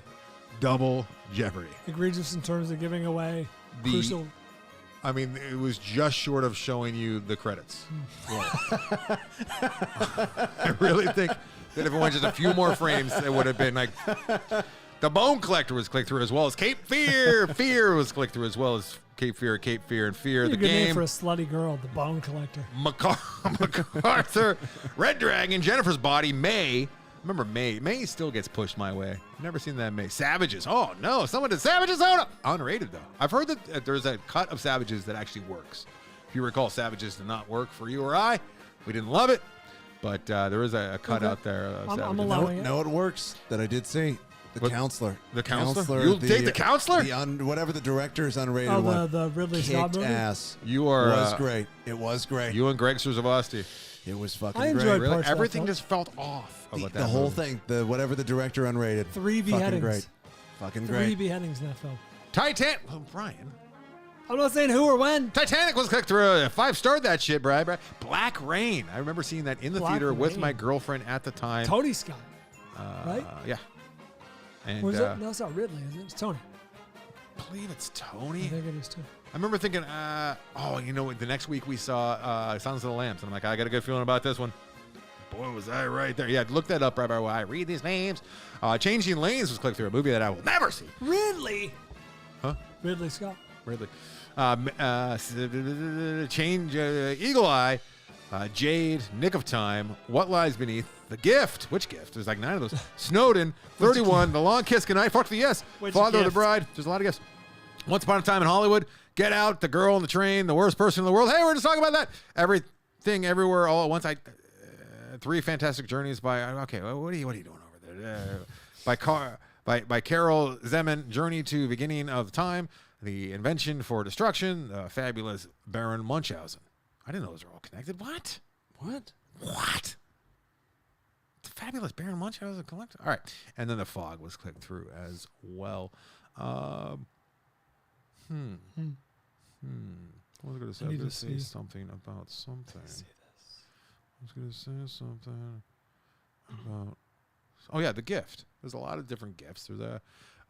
Double Jeopardy. Egregious in terms of giving away crucial. I mean, it was just short of showing you the credits. I really think that if it went just a few more frames, it would have been like The Bone Collector was clicked through, as well as Cape Fear. Fear was clicked through, as well as Cape Fear, and Fear. You're The a good name game. for a slutty girl, The Bone Collector. MacArthur, Red Dragon, Jennifer's Body, May. Remember May? May still gets pushed my way. Never seen that May. Savages. Oh, no. Someone did Savages out. Unrated, though. I've heard that there's a cut of Savages that actually works. If you recall, Savages did not work for you or I. We didn't love it. But there is a cut out there of Savages. I'm allowing it. No, it works that I did see. The Counselor. The Counselor? You'll take The Counselor? Whatever the director's unrated Oh, one. the Ridley Scott movie? ass. You are... It was great. It was great. You and Greg Surzavasti. It was fucking I great. enjoyed Really? parts of that Everything film. just felt off about The that whole movie. thing. Whatever the director unrated. 3 Fucking beheadings. great. Fucking 3 great. beheadings in that film. Titanic. Oh, Brian. I'm not saying who or when. Titanic was clicked through. 5-starred that shit, Brian. Black Rain. I remember seeing that in the Black theater with Rain. my girlfine at the time. Tony Scott. Right? Yeah. And Was it? No, it's not Ridley, is it? It's Tony. I believe it's I Tony. think it is too. I remember thinking, you know what? The next week we saw Silence of the Lambs. And I'm like, I got a good feeling about this one. Boy, was I right there. Yeah, look that up right while I read these names. Changing Lanes was clicked through, a movie that I will never see. Ridley. Huh? Ridley Scott. Ridley. Change Eagle Eye, Jade, Nick of Time, What Lies Beneath, The Gift. Which gift? There's like 9 of those. Snowden, 31, The Long Kiss Goodnight, Fuck the Yes, Which Father of the gift? Bride. There's a lot of gifts. Once Upon a Time in Hollywood, Get Out, The Girl on the Train, The Worst Person in the World. Hey, we're just talking about that. Everything, Everywhere, All at Once. 3 Fantastic Journeys by. Okay, what are you doing over there? By Carroll Zeman, Journey to Beginning of Time, The Invention for Destruction, The Fabulous Baron Munchausen. I didn't know those were all connected. What? The Fabulous Baron Munchausen collected. All right, and then The Fog was clicked through as well. I was going to say, I need to say see. something about something. I was going to say something about. Oh yeah, The Gift. There's a lot of different gifts. There's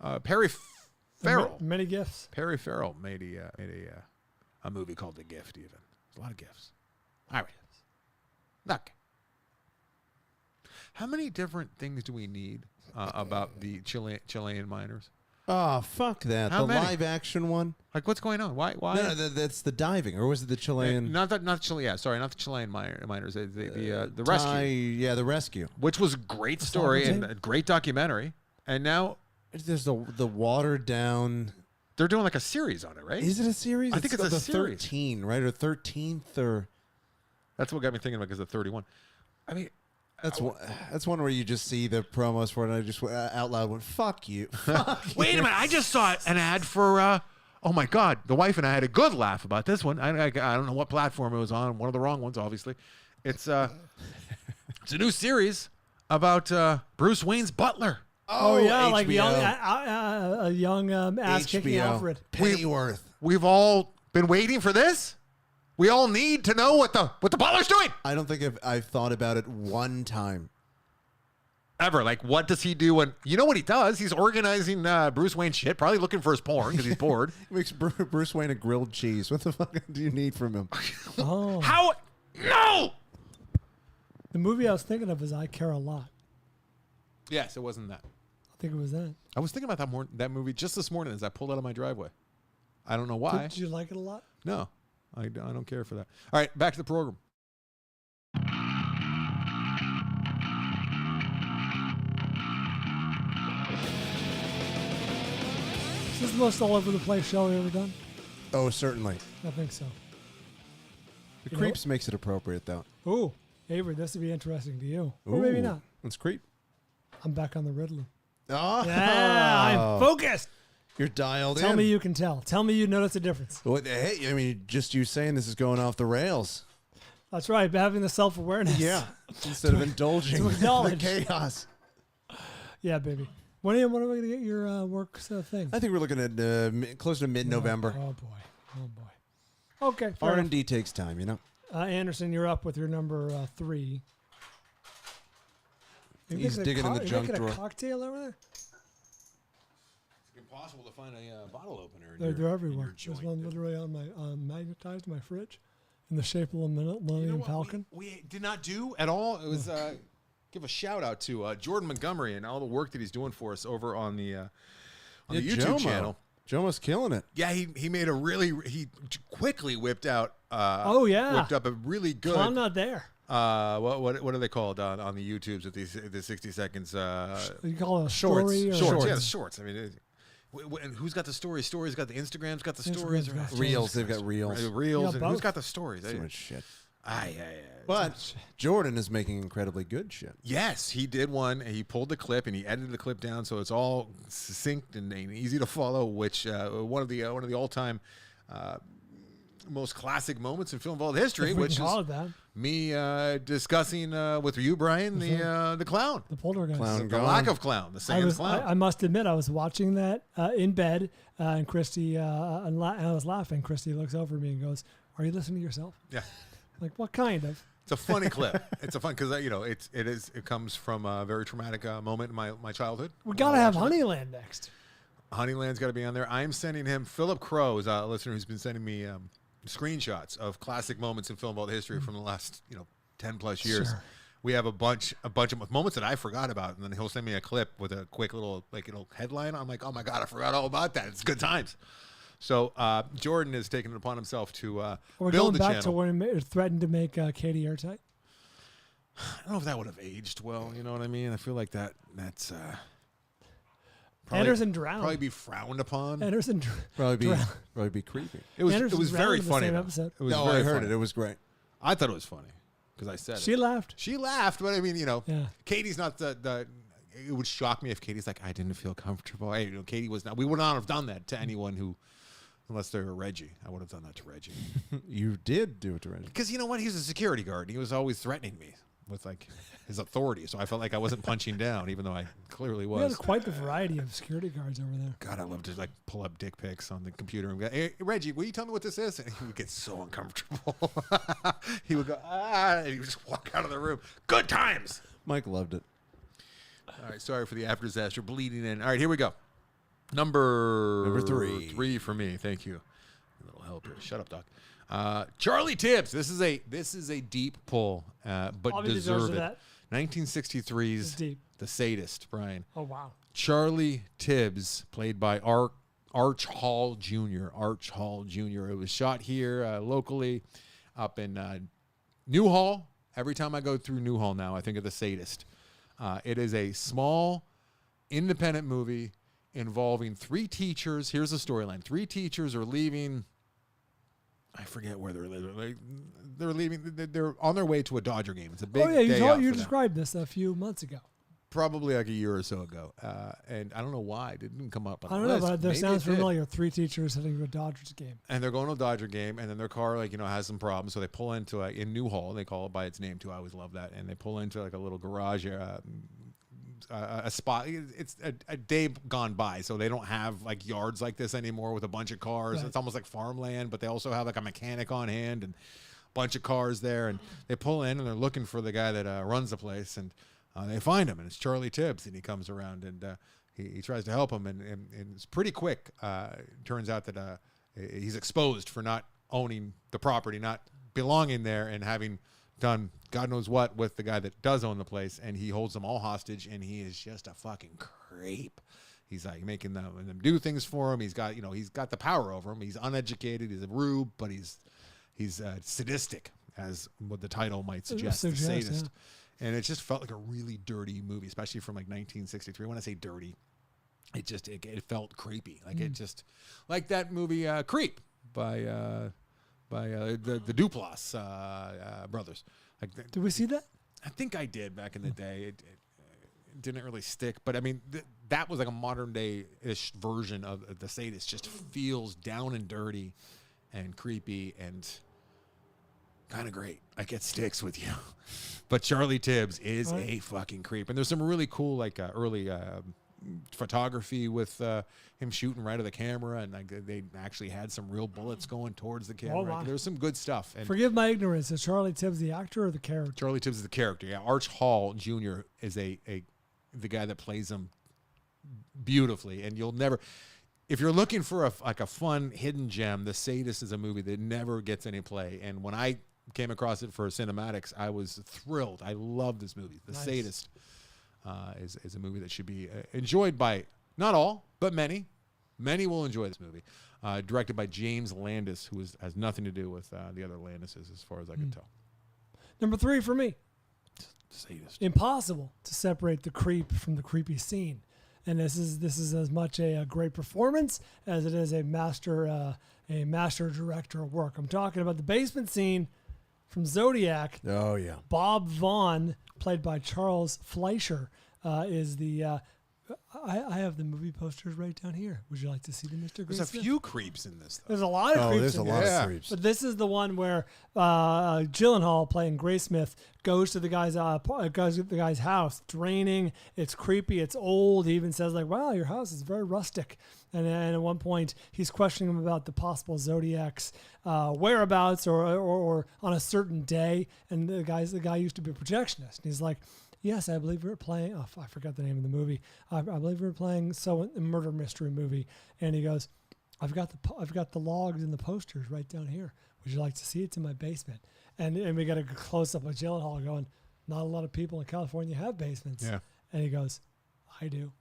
a Perry Farrell. Many gifts. Perry Farrell made a movie called The Gift. Even there's a lot of gifts. All right. Okay. How many different things do we need about the Chilean miners? Oh, fuck that. How The many? live action one? Like, what's going on? Why? No, that's the diving. Or was it the Chilean? Not Chile. Yeah, sorry, not the Chilean miners. The rescue, Yeah, the rescue. which was a great story and Sabotage? a great documentary. And now There's the watered down. they're doing like a series on it, right? Is it a series? I think it's a the series. 13, right? Or 13th or. That's what got me thinking about because of 31. I mean, That's one where you just see the promos for it, and I just out loud went, "Fuck you!" Fuck wait a you. minute! I just saw an ad for. Oh my God! The wife and I had a good laugh about this one. I don't know what platform it was on. One of the wrong ones, obviously. It's it's a new series about Bruce Wayne's butler. Oh, yeah, HBO. like a young ass kicking HBO. Alfred. Pennyworth. We've all been waiting for this. We all need to know what the butler's doing. I don't think I've thought about it one time. Ever. Like, what does he do when... You know what he does? He's organizing Bruce Wayne shit, probably looking for his porn because he's bored. He makes Bruce Wayne a grilled cheese. What the fuck do you need from him? Oh. How? No! The movie I was thinking of is I Care a Lot. Yes, it wasn't that. I think it was that. I was thinking about that movie just this morning as I pulled out of my driveway. I don't know why. Did you like it a lot? No, I don't care for that. All right, back to the program. Is this the most all over the place show we've ever done? Oh, certainly. I think so. The creeps makes it appropriate, though. Ooh, Avery, this would be interesting to you. Or maybe not. Let's creep. I'm back on the Riddler. Oh. Yeah, I'm focused. You're dialed in. Tell me you can tell. Tell me you notice a difference. Well, hey, I mean, just you saying this is going off the rails. That's right, having the self-awareness. Yeah. Instead of indulging in the chaos. Yeah, baby. When are we going to get your work thing? I think we're looking at close to mid-November. Oh, boy. Oh, boy. Okay. R&D takes time, you know. Anderson, you're up with your number 3. He's digging in the junk drawer. A cocktail over there? It's impossible to find a bottle opener. They're everywhere. There's one literally on my magnetized my fridge in the shape of a Millennium Falcon. We did not do at all. It was give a shout out to Jordan Montgomery and all the work that he's doing for us over on the YouTube channel. Jomo's killing it. Yeah, he made he quickly whipped out. Whipped up a really good. Well, I'm not there. What are they called on the YouTubes with the 60 seconds? You call it a story? Shorts. Yeah, the shorts. I mean, and who's got the stories? Stories got the Instagrams. Got the stories. Reels. They've got reels. Reels. And who's got the stories? So much shit. Yeah. But Jordan is making incredibly good shit. Yes, he did one. And he pulled the clip and he edited the clip down so it's all succinct and easy to follow. Which one of the all-time most classic moments in film vault history, which is me discussing with you, Brian, the clown, the poltergeist, the lack of clown, the singing clown. I must admit, I was watching that in bed, and Christy, and I was laughing. Christy looks over at me and goes, "Are you listening to yourself?" Yeah. Like, what kind of? It's a funny clip. It's a fun because it comes from a very traumatic moment in my childhood. We gotta have Honeyland next. Honeyland's got to be on there. I'm sending him. Philip Crow is a listener who's been sending me screenshots of classic moments in film vault history from the last 10 plus years. Sure. We have a bunch of moments that I forgot about, and then he'll send me a clip with a quick little headline. I'm like, oh my god, I forgot all about that. It's good times. So Jordan is taking it upon himself to We're build going the back channel. to when he threatened to make Katie airtight. I don't know if that would have aged well. You know what I mean? I feel like that's. Anderson drowned. Probably be frowned upon. Anderson Probably be creepy. It was very funny. Same episode. It was No, very I heard funny. it. It was great. I thought it was funny because I said She it. laughed. She laughed, but I mean, Yeah. Katie's not the. It would shock me if Katie's like, I didn't feel comfortable. Katie was not. We would not have done that to anyone who, unless they were Reggie. I would have done that to Reggie. You did do it to Reggie. Because you know what? He's a security guard. And he was always threatening me with his authority. So I felt like I wasn't punching down, even though I clearly We had was. quite the variety of security guards over there. God, I love to pull up dick pics on the computer and go, hey, Reggie, will you tell me what this is? And he would get so uncomfortable. He would go, and he would just walk out of the room. Good times. Mike loved it. All right, sorry for the after disaster bleeding in. All right, here we go. Number 3. 3 for me. Thank you. A little help here. Shut up, Doc. Charlie Tibbs. This is a deep pull, but Obviously deserve it. that. 1963's deep. The Sadist, Brian. Oh, wow. Charlie Tibbs, played by Arch Hall Jr. Arch Hall Jr. It was shot here locally up in Newhall. Every time I go through Newhall now, I think of The Sadist. It is a small, independent movie involving 3 teachers. Here's the storyline. 3 teachers are leaving. I forget where they're living. They're leaving. They're on their way to a Dodger game. It's a big day out you for them. described this a few months ago. Probably like a year or so ago. And I don't know why. It didn't come up on I the don't know, list. but that Maybe sounds it did. familiar. 3 teachers heading to a Dodgers game. And they're going to a Dodger game, and then their car, has some problems. So they pull into in Newhall. They call it by its name too. I always love that. And they pull into a little garage, a spot. It's a day gone by, so they don't have yards like this anymore with a bunch of cars. Right. It's almost like farmland, but they also have a mechanic on hand and a bunch of cars there. And they pull in, and they're looking for the guy that runs the place, and they find him, and it's Charlie Tibbs, and he comes around and he tries to help him, and it's pretty quick. Turns out that he's exposed for not owning the property, not belonging there, and having done God knows what with the guy that does own the place, and he holds them all hostage, and he is just a fucking creep. He's like making them do things for him. He's got the power over him. He's uneducated. He's a rube, but he's sadistic, as what the title might suggest, the sadist. Yeah. And it just felt like a really dirty movie, especially from like 1963. When I say dirty, it felt creepy. Like it just like that movie Creep by the Duplass brothers. Like, did we see that? I think I did back in the day. It didn't really stick, but I mean that was like a modern day-ish version of the sadist. Just feels down and dirty and creepy and kind of great. Like it sticks with you. But Charlie Tibbs is a fucking creep, and there's some really cool like early photography with him shooting right at the camera, and like they actually had some real bullets going towards the camera. Wow. There's some good stuff. And forgive my ignorance. Is Charlie Tibbs the actor or the character? Charlie Tibbs is the character. Yeah, Arch Hall Jr. is the guy that plays him beautifully, and you'll never. If you're looking for a fun hidden gem, The Sadist is a movie that never gets any play. And when I came across it for cinematics, I was thrilled. I love this movie. The Sadist is a movie that should be enjoyed by not all, but many. Many will enjoy this movie. Directed by James Landis, who has nothing to do with the other Landises, as far as I can tell. Number 3 for me. Sadist. Impossible to separate the creep from the creepy scene. And this is as much a great performance as it is a master director work. I'm talking about the basement scene from Zodiac. Oh yeah. Bob Vaughn, played by Charles Fleischer, is the. I have the movie posters right down here. Would you like to see them, Mr. Green? There's a few creeps in this, though. There's a lot of creeps. There's a lot of creeps. But this is the one where Gyllenhaal, playing Graysmith, goes to the guy's house. It's raining. It's creepy. It's old. He even says like, "Wow, your house is very rustic." And at one point, he's questioning him about the possible Zodiac's whereabouts or on a certain day. And the guy used to be a projectionist. And he's like, "Yes, I believe we were playing." Oh, I forgot the name of the movie. I believe we were playing a murder mystery movie. And he goes, "I've got the logs and the posters right down here. Would you like to see it? It's in my basement." And we got a close up of Gyllenhaal going, "Not a lot of people in California have basements." Yeah. And he goes, "I do."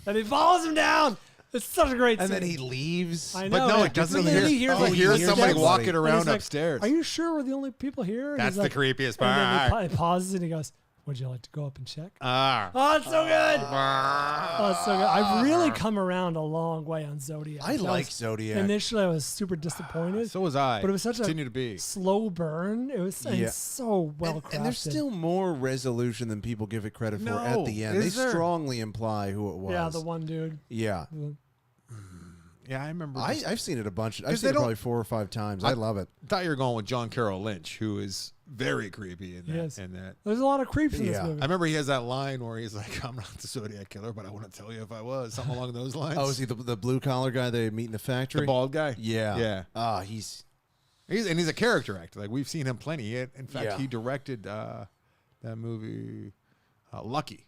And he follows him down. It's such a great scene. And then he leaves. I know. But no, it doesn't hear. He hears somebody walking around like, upstairs. "Are you sure we're the only people here?" And That's he's the like, creepiest and part. then he pauses and he goes, "Would you like to go up and check?" Ah. Oh, it's so good. Oh, it's so good. I've really come around a long way on Zodiac. I like Zodiac. Initially, I was super disappointed. So was I. But it was such Continue to be. a slow burn. It was and so well crafted. And there's still more resolution than people give it credit for at the end. They strongly imply who it was. Yeah, the one dude. Yeah. Yeah, I remember. I've seen it a bunch. I've seen it probably 4 or 5 times. I love it. I thought you were going with John Carroll Lynch, who is very creepy in that. Yes. In that. There's a lot of creeps in this movie. I remember he has that line where he's like, "I'm not the Zodiac killer, but I wouldn't tell you if I was." Something along those lines. Oh, is he the blue collar guy they meet in the factory? The bald guy? Yeah. Yeah. Ah, he's a character actor. Like, we've seen him plenty. In fact, he Yeah. directed that movie Lucky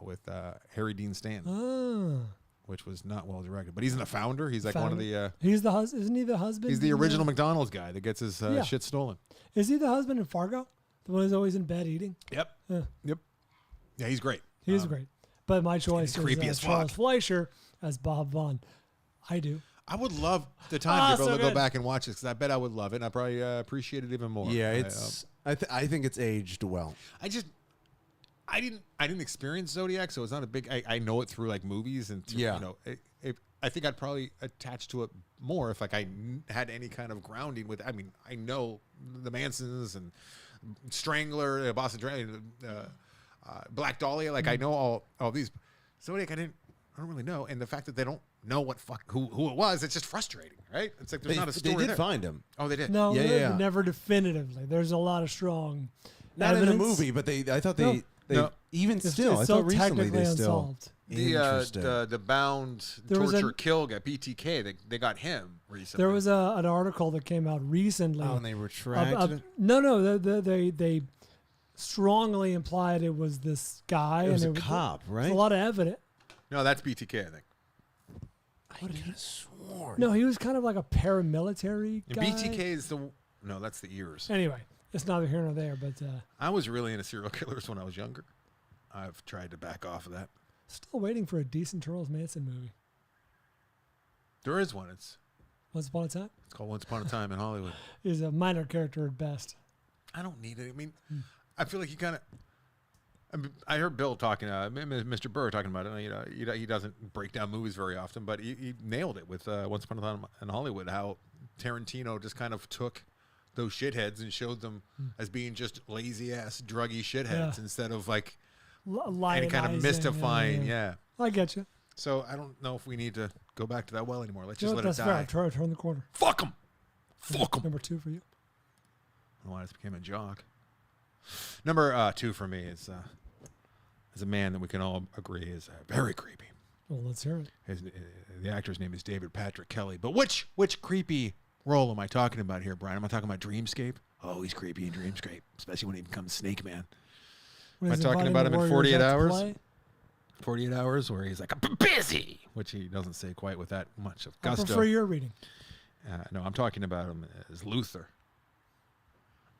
with Harry Dean Stanton, Oh. which was not well directed. But he's in The Founder. He's like one of the... He's the husband. Isn't he the husband? he's the original McDonald's guy that gets his shit stolen. Is he the husband in Fargo? The one who's always in bed eating? Yep. Yep. Yeah, he's great. He is great. But my choice creepy is as Charles fuck. Fleischer as Bob Vaughn. I do. I would love the time to be able to so go back and watch this, because I bet I would love it, and I probably appreciate it even more. Yeah, it's. I think it's aged well. I didn't experience Zodiac, so it's not a big. I know it through like movies and through, Yeah. you know. I think I'd probably attach to it more if like I had any kind of grounding with. I mean, I know the Mansons and Strangler, Boston Black Dahlia. Like I know all these. Zodiac, I don't really know, and the fact that they don't know who it was, it's just frustrating, right? It's like there's not a story. They did there. find him. Oh, they did. No, Yeah. never definitively. There's a lot of strong Not evidence. in the movie, but I thought they No. even It's still. I still thought recently technically they still. unsolved. Interesting. The bound There was torture kill guy, BTK. They got him recently. There was an article that came out recently. Oh, and they retracted it? No. They strongly implied it was this guy. It was and a cop, right? There's a lot of evidence. No, that's BTK, I think. I could have sworn. No, he was kind of like a paramilitary And guy. BTK is no, that's the ears. Anyway, It's neither here nor there, but I was really into serial killers when I was younger. I've tried to back off of that. still waiting for a decent Charles Manson movie. There is one. It's Once Upon a Time called Once Upon a Time in Hollywood. is a minor character at best. I don't need it. I mean, I feel like you kind of. I heard Bill talking, Mr. Burr talking about it. You know, he doesn't break down movies very often, but he nailed it with Once Upon a Time in Hollywood. How Tarantino just kind of took those shitheads and showed them as being just lazy ass druggy shitheads instead of like any kind of mystifying. Yeah, I get you. So I don't know if we need to go back to that well anymore. Let's just let That's it fair. die. Try to turn the corner. Fuck him. Fuck him. Number 2 for you. I don't know why this became a jock. Number 2 for me is a man that we can all agree is very creepy. Well, let's hear it. The actor's name is David Patrick Kelly. But which creepy role am I talking about here, Brian? Am I talking about Dreamscape? Oh, he's creepy in Dreamscape, especially when he becomes Snake Man. Am I talking about him in 48 hours? 48 hours, where he's like, I'm busy, which he doesn't say quite with that much of I gusto. prefer your reading. No, I'm talking about him as Luther.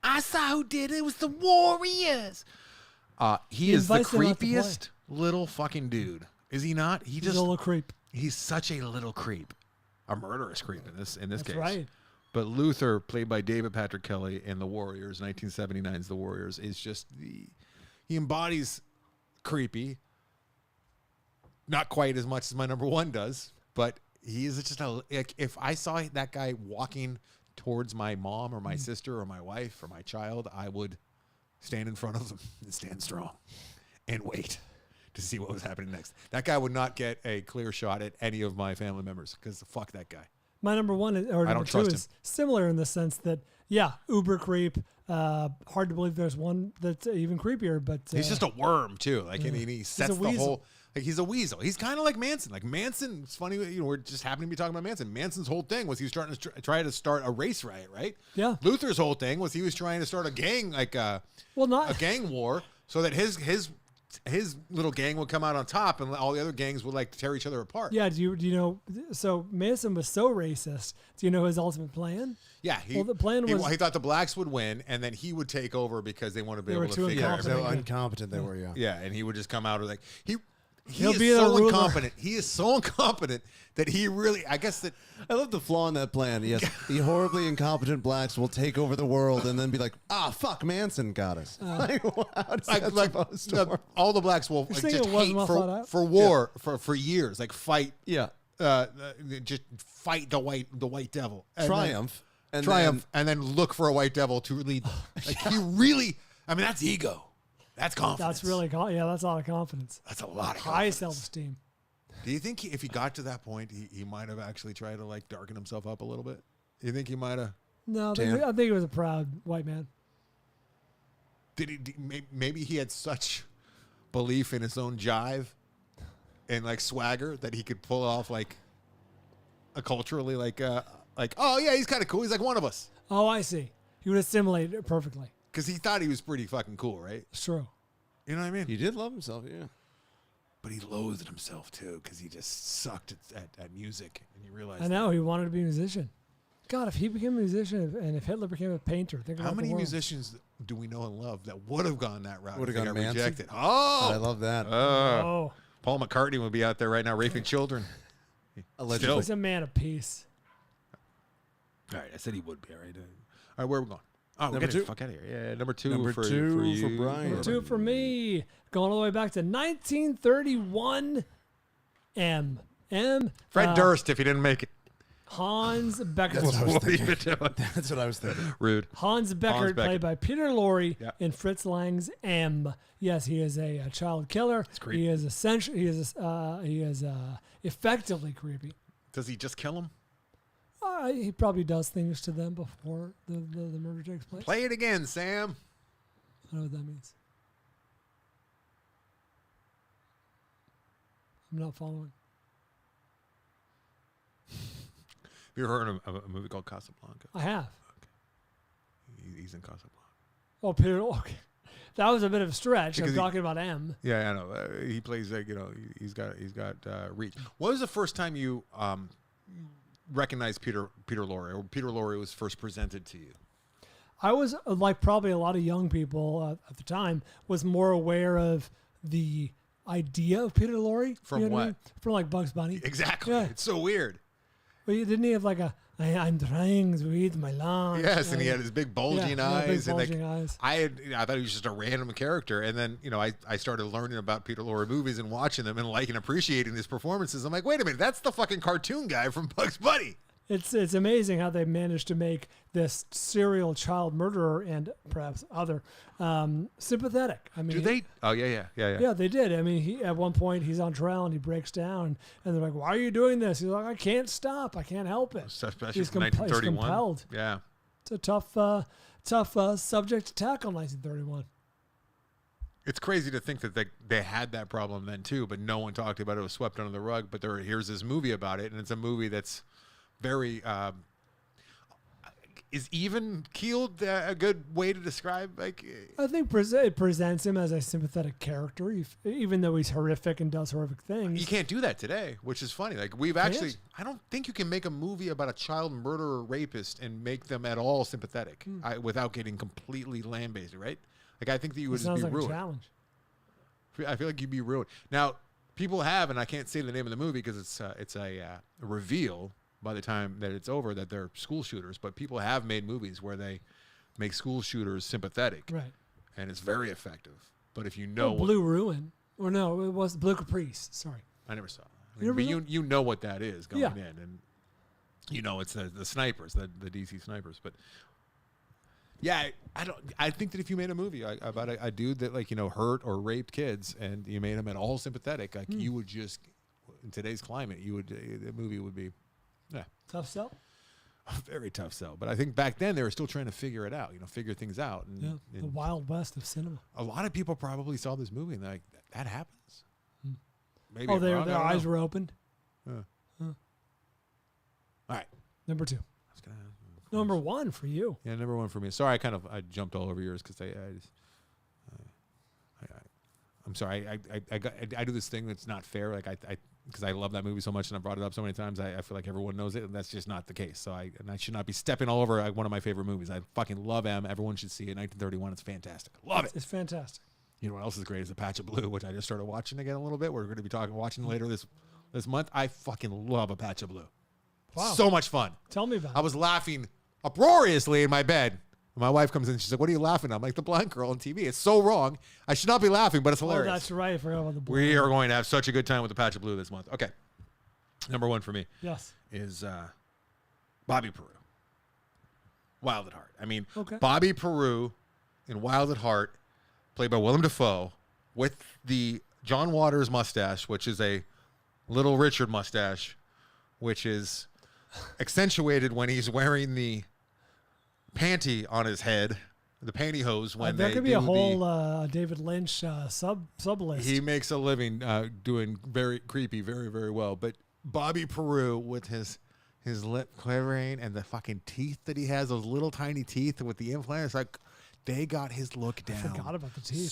I saw who did it. It was the Warriors. He is the invites them out to creepiest little fucking dude. Is he not? He's a little creep. He's such a little creep. A murderous creep in this That's case. right. But Luther, played by David Patrick Kelly in The Warriors, 1979's The Warriors, is just he embodies creepy. Not quite as much as my number 1 does, but he is just like, if I saw that guy walking towards my mom or my sister or my wife or my child, I would stand in front of them and stand strong and wait to see what was happening next. That guy would not get a clear shot at any of my family members because fuck that guy. My number 1 or number 2 is similar in the sense that, uber creep. Hard to believe there's one that's even creepier, but he's just a worm too. Like, and he sets the whole. Like, he's a weasel. He's kind of like Manson. Like Manson, it's funny, we're just happening to be talking about Manson. Manson's whole thing was he was trying to try to start a race riot, right? Yeah. Luther's whole thing was he was trying to start a gang, like a gang war, so that his little gang would come out on top, and all the other gangs would like tear each other apart. Yeah. Do you know? So Manson was so racist. Do you know his ultimate plan? Yeah. The plan was he thought the blacks would win, and then he would take over because they wanted to be able to figure out. So incompetent they were. Yeah. And he would just come out with like He'll is be so the incompetent. He is so incompetent that he really, I guess that. I love the flaw in that plan. Yes, the horribly incompetent blacks will take over the world and then be like, fuck, Manson got us. How does that supposed to work? All the blacks will saying just it wasn't hate well thought out? for war for years, like fight. Yeah. Just fight the white devil. Triumph. And then look for a white devil to lead. Like, he really, I mean, that's ego. That's confidence. That's really, that's a lot of confidence. That's a lot of high confidence. self-esteem. Do you think if he got to that point, he might have actually tried to like darken himself up a little bit? Do you think he might have? No, I think he was a proud white man. Maybe he had such belief in his own jive and like swagger that he could pull off like a culturally like oh yeah, he's kind of cool. He's like one of us. Oh, I see. He would assimilate it perfectly. Because he thought he was pretty fucking cool, right? It's true. You know what I mean? He did love himself, yeah. But he loathed himself too because he just sucked at music, and you realize. I know he wanted to be a musician. God, if he became a musician and if Hitler became a painter, think about how many the world. musicians do we know and love that would have gone that route? Would have if they gone got Manson? rejected. Oh, I love that. Paul McCartney would be out there right now raping children. Allegedly. He's a man of peace. All right, I said he would be. All right, where are we going? Oh, we're Number getting 2. the fuck out of here. Yeah, number 2 Number for 2 you. for Bryan. Number 2 for me. Going all the way back to 1931. Fred Durst, if he didn't make it. Hans Beckford. That's what I was thinking. Rude. Hans Beckford, Beckett. played by Peter Lorre Yep. in Fritz Lang's M. Yes, he is a child killer. creepy. He is essentially he is effectively creepy. Does he just kill him? He probably does things to them before the murder takes place. Play it again, Sam. I know what that means. I'm not following. Have you ever heard of a movie called Casablanca? I have. He's in Casablanca. Oh, Peter. Okay, that was a bit of a stretch. Because I'm talking about M. Yeah, I know. He plays like he's got reach. What was the first time you recognized Peter Lorre, or Peter Lorre was first presented to you? I was like probably a lot of young people at the time was more aware of the idea of Peter Lorre. From you know what? I mean? From like Bugs Bunny. Exactly. Yeah. It's so weird. Well, didn't he have like I'm trying to eat my lunch. Yes, and he had his big bulging eyes. Big bulging eyes. I thought he was just a random character, and then I started learning about Peter Lorre movies and watching them and liking, appreciating his performances. I'm like, wait a minute, that's the fucking cartoon guy from Bugs Bunny. It's amazing how they managed to make this serial child murderer and perhaps other sympathetic. I mean, Do they? Oh yeah. Yeah, they did. I mean, at one point he's on trial and he breaks down, and they're like, "Why are you doing this?" He's like, "I can't stop. I can't help it." Especially He's from he's 1931. compelled. Yeah. It's a tough subject to tackle in 1931. It's crazy to think that they had that problem then too, but no one talked about it. It was swept under the rug. But here's this movie about it, and it's a movie that's very is even keeled a good way to describe like. I think it presents him as a sympathetic character, even though he's horrific and does horrific things. You can't do that today, which is funny. Like I don't think you can make a movie about a child murderer, rapist, and make them at all sympathetic without getting completely lambasted, right? Like I think that you would just be like ruined. A challenge. I feel like you'd be ruined. Now, people have, and I can't say the name of the movie because it's a reveal by the time that it's over that they're school shooters. But people have made movies where they make school shooters sympathetic, Right? And it's very effective. But if you know, Blue Ruin, or no, it was Blue Caprice. Sorry, I never saw it. You But never you know what that is going Yeah. in, and you know it's the snipers, the DC snipers. But yeah, I think that if you made a movie about a dude that hurt or raped kids, and you made him at all sympathetic, like you would just in today's climate, the movie would be tough sell. a very tough sell. But I think back then they were still trying to figure it out, figure things out. And, Yeah, the Wild West of cinema. a lot of people probably saw this movie and they're like, that happens. Maybe Oh, I'm wrong, their I don't eyes know. were opened. All right. Number 2. I was gonna- Number 1 for you. Yeah, number 1 for me. Sorry, I jumped all over yours because I'm sorry. I do this thing that's not fair. Like because I love that movie so much and I brought it up so many times. I feel like everyone knows it, and that's just not the case. So I should not be stepping all over one of my favorite movies. I fucking love M. Everyone should see it. 1931. It's fantastic. Love it. It's fantastic. You know what else is great is A Patch of Blue, which I just started watching again a little bit. We're going to be watching later this month. I fucking love A Patch of Blue. Wow. So much fun. Tell me about I was laughing uproariously in my bed. My wife comes in. She's like, "What are you laughing at?" I'm like, "The blind girl on TV. It's so wrong. I should not be laughing, but it's it. Oh, hilarious." that's right. I forgot about the blue. We are going to have such a good time with The Patch of Blue this month. Okay. Number 1 for me Yes. is Bobby Peru. Wild at Heart. I mean, Okay. Bobby Peru in Wild at Heart, played by Willem Dafoe, with the John Waters mustache, which is a Little Richard mustache, which is accentuated when he's wearing the panty on his head, the pantyhose. When there they could be a do whole David Lynch sub list. He makes a living doing very creepy, very, very well. But Bobby Peru with his lip quivering and the fucking teeth that he has, those little tiny teeth with the implants, like they got his look down. I forgot about the teeth.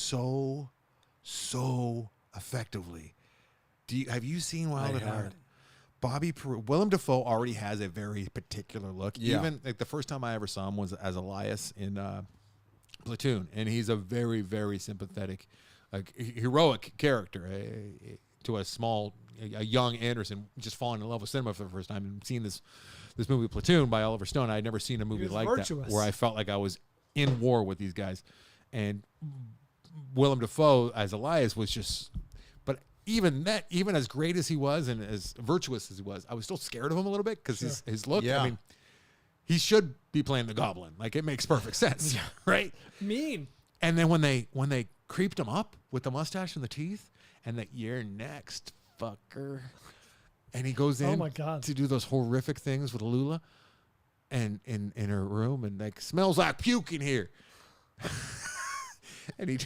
So effectively. Have you seen Wild at Heart? Bobby Peru, Willem Dafoe already has a very particular look. Yeah. Even like the first time I ever saw him was as Elias in Platoon, and he's a very, very sympathetic, like heroic character to a young Anderson just falling in love with cinema for the first time and seeing this movie Platoon by Oliver Stone. I had never seen a movie was like virtuous. that where I felt like I was in war with these guys, and Willem Dafoe as Elias was just. But even as great as he was and as virtuous as he was, I was still scared of him a little bit because his look. Yeah. I mean, he should be playing the Goblin. Like it makes perfect sense, right? Mean. And then when they creeped him up with the mustache and the teeth, and that "you're next, fucker," and he goes in Oh my God. to do those horrific things with Lula, and in her room, and like smells like puke in here. And he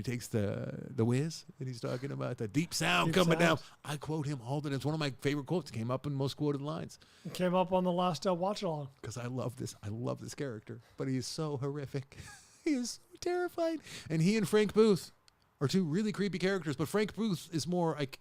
takes the whiz that he's talking about, the deep sound Deep coming down. sound. I quote him all the time. It's one of my favorite quotes. It came up in most quoted lines It came up on the last watch along. because I love this character, but he is so horrific. He is so terrifying. And he and Frank Booth are two really creepy characters, but Frank Booth is more like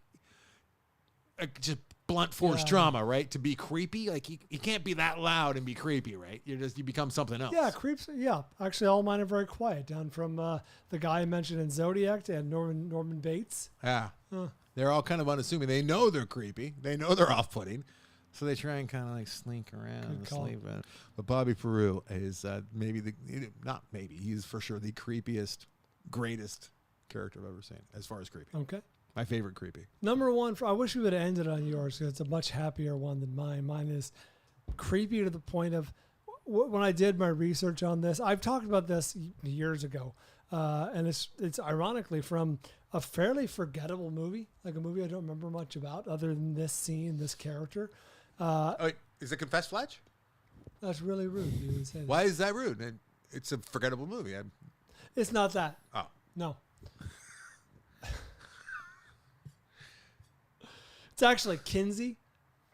just blunt force trauma, right? To be creepy, like you can't be that loud and be creepy, right? You become something else. Yeah, creeps. Yeah, actually, all mine are very quiet. Down from the guy I mentioned in Zodiac and Norman Bates. Yeah, they're all kind of unassuming. They know they're creepy. They know they're off-putting, so they try and kind of like slink around and sleep. But Bobby Peru is he's for sure the creepiest, greatest character I've ever seen as far as creepy. Okay. My favorite creepy. Number one, I wish we would have ended on yours because it's a much happier one than mine. Mine is creepy to the point of when I did my research on this. I've talked about this years ago, and it's ironically from a fairly forgettable movie, like a movie I don't remember much about other than this scene, this character. Is it Confess Fletch? That's really rude. You would say that. Why is that rude? It's a forgettable movie. It's not that. Oh. No. It's actually Kinsey.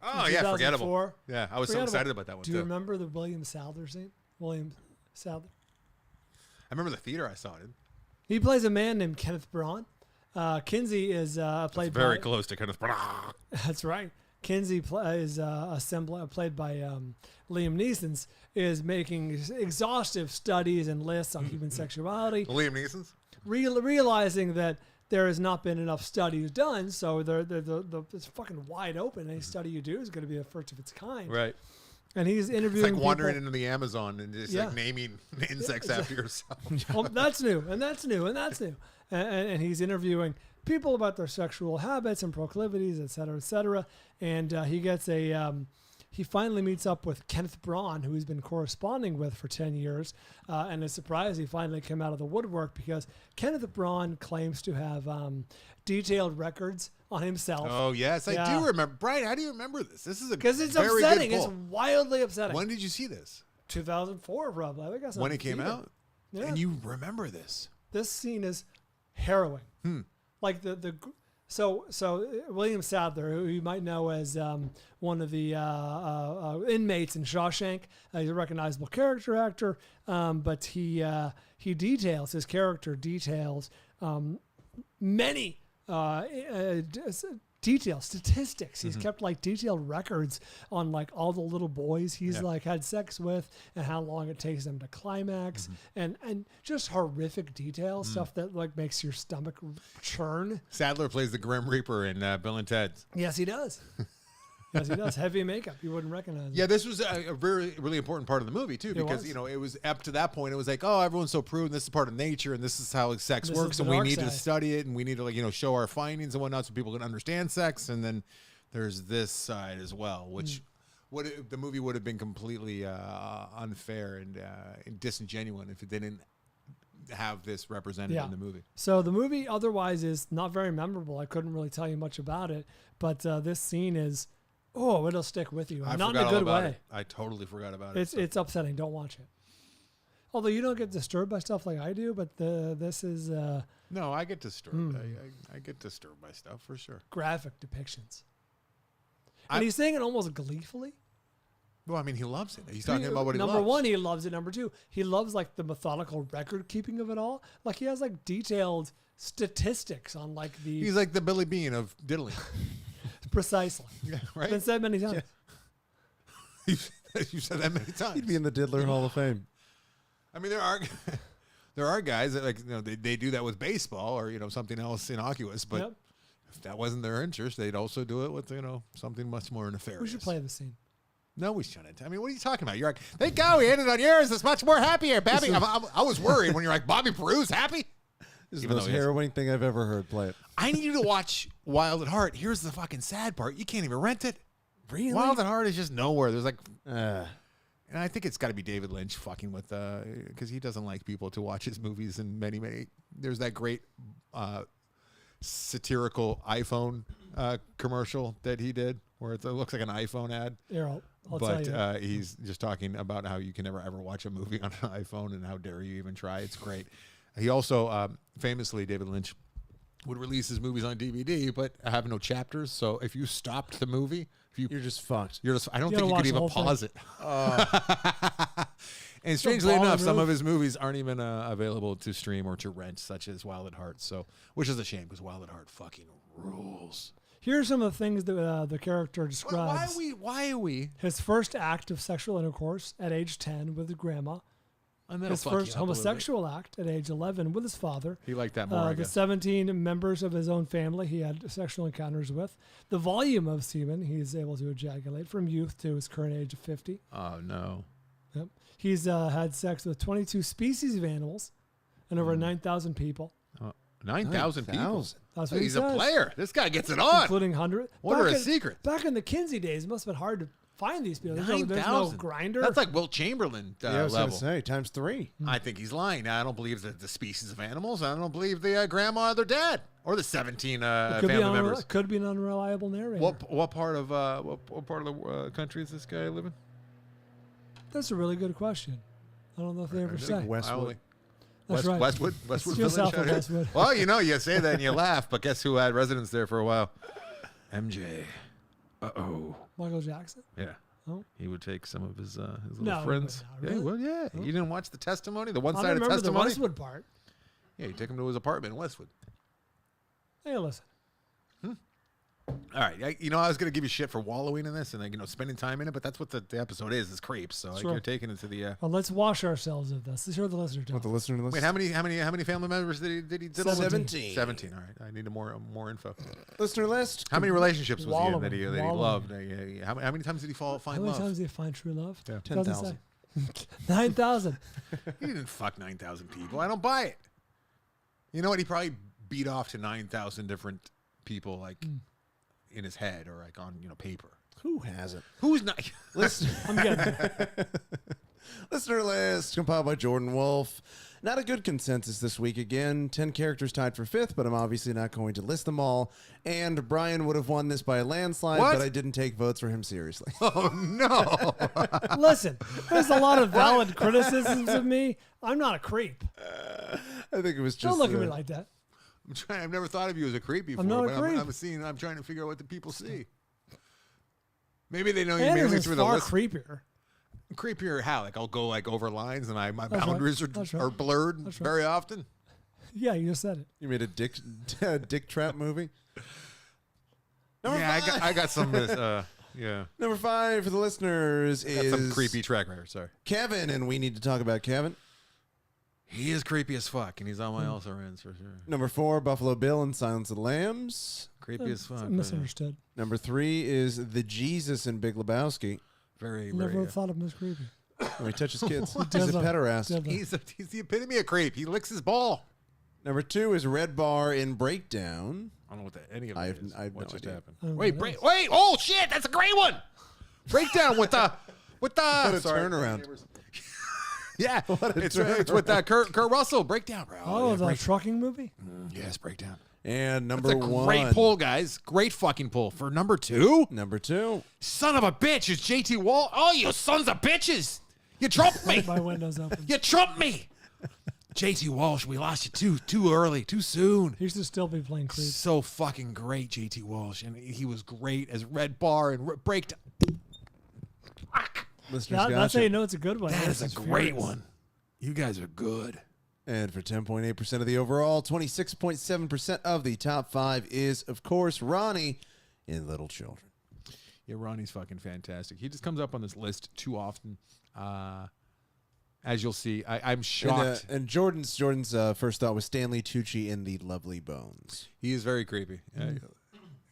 Oh, yeah, forgettable. 2004. Yeah, I was so excited about that one, Do you remember the William Sadler scene? William Sadler. I remember the theater I saw it in. He plays a man named Kenneth Braun. Kinsey is played by... Very close to Kenneth Branagh. That's right. Kinsey is played by Liam Neeson's, is making exhaustive studies and lists on human sexuality. Liam Neeson's? Realizing that there has not been enough studies done, so it's fucking wide open. Any study you do is going to be the first of its kind. Right. And he's interviewing It's like wandering people. into the Amazon and just like naming insects after yourself. Well, that's new, and that's new, and that's new. And he's interviewing people about their sexual habits and proclivities, et cetera, et cetera. And he gets he finally meets up with Kenneth Braun, who he's been corresponding with for 10 years. And is surprised he finally came out of the woodwork because Kenneth Braun claims to have detailed records on himself. Oh, yes. I do remember. Brian, how do you remember this? This is because it's very upsetting. Good It's pull. wildly upsetting. When did you see this? 2004, probably. I think I saw when it came out? Yeah. And you remember this? This scene is harrowing. Like so William Sadler, who you might know as one of the inmates in Shawshank, he's a recognizable character actor, but his character details many statistics. He's kept like detailed records on like all the little boys he's like had sex with and how long it takes them to climax and just horrific details, stuff that like makes your stomach churn. Sadler plays the Grim Reaper in Bill and Ted's. Yes, he does. Yes, he does. Heavy makeup. You wouldn't recognize him. Yeah, this was a really important part of the movie too, because it was up to that point. It was like, oh, everyone's so prude. This is part of nature, and this is how sex works, and we need to study it, and we need to show our findings and whatnot, so people can understand sex. And then there's this side as well, which the movie would have been completely unfair and disingenuous if it didn't have this represented in the movie. So the movie otherwise is not very memorable. I couldn't really tell you much about it, but this scene is. Oh, it'll stick with you. Not in a good way. I totally forgot about it. It's upsetting. Don't watch it. Although you don't get disturbed by stuff like I do, but this is... no, I get disturbed. I get disturbed by stuff for sure. Graphic depictions. And he's saying it almost gleefully. Well, I mean, he loves it. He's talking about what he loves. Number one, he loves it. Number two, he loves like the methodical record keeping of it all. Like he has like detailed statistics on like the... He's like the Billy Bean of diddling. Precisely. Yeah, right? It's been said many times. Yeah. You've said that many times. He'd be in the Diddler Hall of Fame. I mean, there are guys that they do that with baseball or something else innocuous, but if that wasn't their interest, they'd also do it with something much more nefarious. We should play the scene. No, we shouldn't. I mean, what are you talking about? You're like, thank God we ended on yours. It's much more happier, Babby. I was worried when you're like, Bobby Peru's happy. This is the most harrowing thing I've ever heard. Play it. I need you to watch Wild at Heart. Here's the fucking sad part. You can't even rent it. Really? Wild at Heart is just nowhere. There's like... and I think it's got to be David Lynch fucking with... Because he doesn't like people to watch his movies and many... There's that great satirical iPhone commercial that he did where it looks like an iPhone ad. Here, I'll tell you. He's just talking about how you can never ever watch a movie on an iPhone and how dare you even try. It's great. He also, famously, David Lynch, would release his movies on DVD, but have no chapters. So if you stopped the movie, you're just fucked. I don't think you could even pause it. And strangely enough, some of his movies aren't even available to stream or to rent, such as Wild at Heart. So, which is a shame because Wild at Heart fucking rules. Here's some of the things that the character describes. Why are we? His first act of sexual intercourse at age 10 with his grandma. His first homosexual act at age 11 with his father. He liked that more, I the guess. 17 members of his own family he had sexual encounters with. The volume of semen he's able to ejaculate from youth to his current age of 50. Oh, no. Yep. He's had sex with 22 species of animals and over 9,000 people. 9,000 people. That's what He's he a says. player. This guy gets it on. Including 100. What are his secrets? Back in the Kinsey days, it must have been hard to find these people. There's no 9,000. grinder. That's like Wilt Chamberlain I was level. going to say, times 3. I think he's lying. I don't believe the species of animals. I don't believe the grandma or their dad or the 17 family members. Could be an unreliable narrator. What part of the country is this guy living? That's a really good question. I don't know if they ever say. Westwood. That's right. Westwood It's Village. just south out of here? Westwood. Well, you say that and you laugh, but guess who had residence there for a while? MJ. Uh-oh. Michael Jackson? Yeah. Oh. He would take some of his little No, friends. no, Yeah, really? well, yeah. Oh. You didn't watch the testimony, the I one-sided don't remember testimony? the Westwood part. Yeah, he took him to his apartment in Westwood. Hey, listen. All right, I was gonna give you shit for wallowing in this and spending time in it, but that's what the episode is creeps. So Sure. you're taking it to the. Well, let's wash ourselves of this. Let's hear the listener What the tell. listener list? Wait, how many family members did he diddle with? 17. 17. All right, I need more info. Listener list? How many relationships was he in Wallowing, that he wallowing. loved? How many times did he find How many love? times did you find true love? Yeah. 10,000. 9,000. He didn't fuck 9,000 people. I don't buy it. You know what? He probably beat off to 9,000 different people, like in his head or like on paper. Who hasn't? Who's not? I'm getting it. Listener list compiled by Jordan Wolf. Not a good consensus this week again. 10 characters tied for 5th, but I'm obviously not going to list them all. And Bryan would have won this by a landslide, What? but I didn't take votes for him seriously. Oh no! Listen, there's a lot of valid criticisms of me. I'm not a creep. I think it was just. Don't look at me like that. I've never thought of you as a creep before. I'm not a but creep. I'm trying to figure out what the people see. Maybe they know you mainly Anderson's through the far list. creepier. Creepier how? Like I'll go like over lines and my right. boundaries That's right. are blurred That's right. very often. Yeah, you just said it. You made a dick trap movie? Yeah, I got some of this. Yeah, Number 5 for the listeners got is some creepy track record. Sorry, Kevin, and we need to talk about Kevin. he is creepy as fuck, and he's on my also ends for sure. Number 4, Buffalo Bill and Silence of the Lambs. Creepy as fuck. Misunderstood. Number 3 is the Jesus in Big Lebowski. Very, Never very. thought of him as creepy. When he touches kids. He's Does a look- pederast. does look- He's the epitome of creep. He licks his ball. Number 2 is Red Bar in Breakdown. I don't know what any of it I is. have What no just idea. happened? I don't know Wait, what it wait! Oh shit, that's a great one. Breakdown with the What a sorry. turnaround. Yeah, What a it's with Kurt Russell. Breakdown, bro. Oh, yeah, the trucking movie? yes, breakdown. And number That's a 1. great pull, guys. Great fucking pull for number 2. Number 2. Son of a bitch, is JT Wall? Oh, you sons of bitches! You trumped me. My window's open. You trumped me. JT Walsh, we lost you too early, too soon. He should still be playing creep. So fucking great, JT Walsh, and he was great as Red Bar and Breakdown. Fuck. Listeners That's gotcha. how you know it's a good one. That is a It's great furious. one. You guys are good. And for 10.8% of the overall, 26.7% of the top 5 is, of course, Ronnie in Little Children. Yeah, Ronnie's fucking fantastic. He just comes up on this list too often. As you'll see, I'm shocked. And Jordan's first thought was Stanley Tucci in The Lovely Bones. He is very creepy. Very,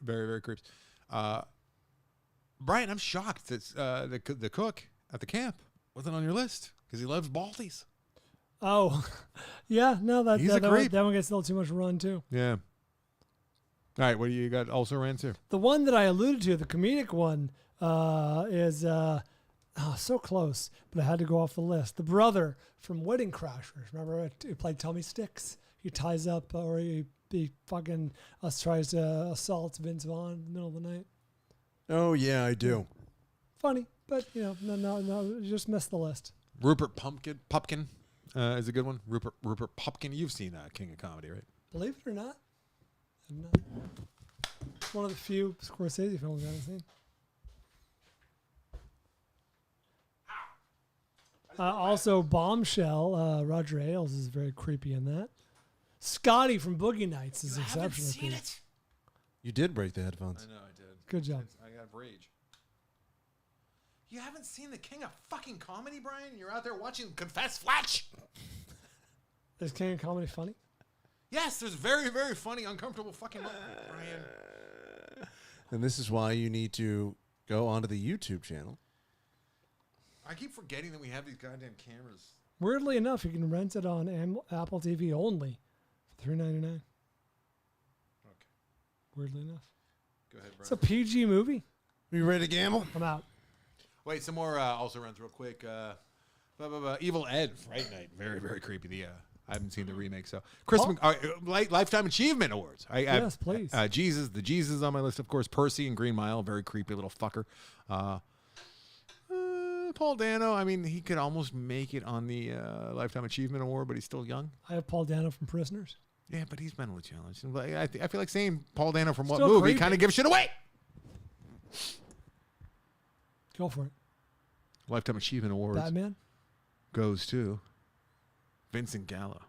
very creepy. Bryan, I'm shocked that the cook at the camp wasn't on your list because he loves Baldies. Oh, yeah. No, He's a creep. that one gets a little too much run, too. Yeah. All right, what do you got? Also ran too. The one that I alluded to, the comedic one, is so close, but I had to go off the list. The brother from Wedding Crashers. Remember, he played Tommy Sticks. He ties up, or he fucking tries to assault Vince Vaughn in the middle of the night. Oh, yeah, I do. Funny, but no, you just missed the list. Rupert Pupkin is a good one. Rupert Pupkin. You've seen King of Comedy, right? Believe it or not, I've not. It's one of the few Scorsese films I haven't seen. Also, Bombshell. Roger Ailes is very creepy in that. Scotty from Boogie Nights is exceptionally creepy. You did break the headphones. I know I did. Good job. I got rage. You haven't seen the king of fucking comedy, Brian? You're out there watching Confess Fletch? Is King of Comedy funny? Yes, there's very, very funny, uncomfortable fucking Brian. And this is why you need to go onto the YouTube channel. I keep forgetting that we have these goddamn cameras. Weirdly enough, you can rent it on Apple TV only for $3.99. Okay. Weirdly enough. Go ahead, Brian. It's a PG movie. Are you ready to gamble? I'm out. Wait, some more also runs real quick. Evil Ed, Fright Night. Very, very creepy. I haven't seen the remake, so Lifetime Achievement Awards. Yes, please. The Jesus on my list, of course. Percy and Green Mile, very creepy little fucker. Paul Dano, I mean, he could almost make it on the Lifetime Achievement Award, but he's still young. I have Paul Dano from Prisoners. Yeah, but he's mentally challenged. I feel like saying Paul Dano from what Still movie creepy. kind of gives shit away. Go for it. Lifetime Achievement Awards Batman? goes to Vincent Gallo.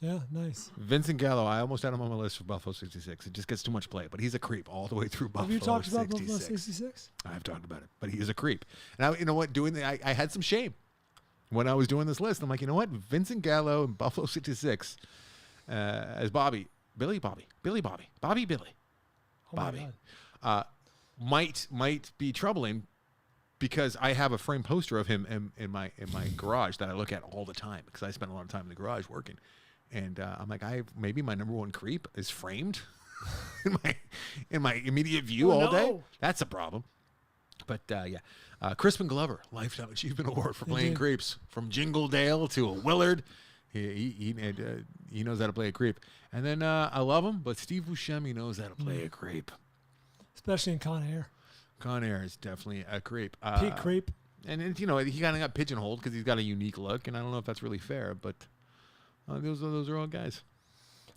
Yeah, nice. Vincent Gallo, I almost had him on my list for Buffalo 66. It just gets too much play, but he's a creep all the way through Buffalo 66. Have you talked about Buffalo 66? I've talked about it, but he is a creep. And you know what? I had some shame when I was doing this list. I'm like, you know what? Vincent Gallo and Buffalo 66 as Billy. Oh my God. Might be troubling because I have a framed poster of him in my garage that I look at all the time because I spend a lot of time in the garage working. And I'm like, maybe my number one creep is framed in my immediate view all day. That's a problem. But Crispin Glover, Lifetime Achievement Award for playing creeps, from Jingle Dale to a Willard. He knows how to play a creep. And then I love him, but Steve Buscemi knows how to play a creep. Especially in Con Air. Con Air is definitely a creep. Peak creep. And he kind of got pigeonholed because he's got a unique look, and I don't know if that's really fair, but those are all guys.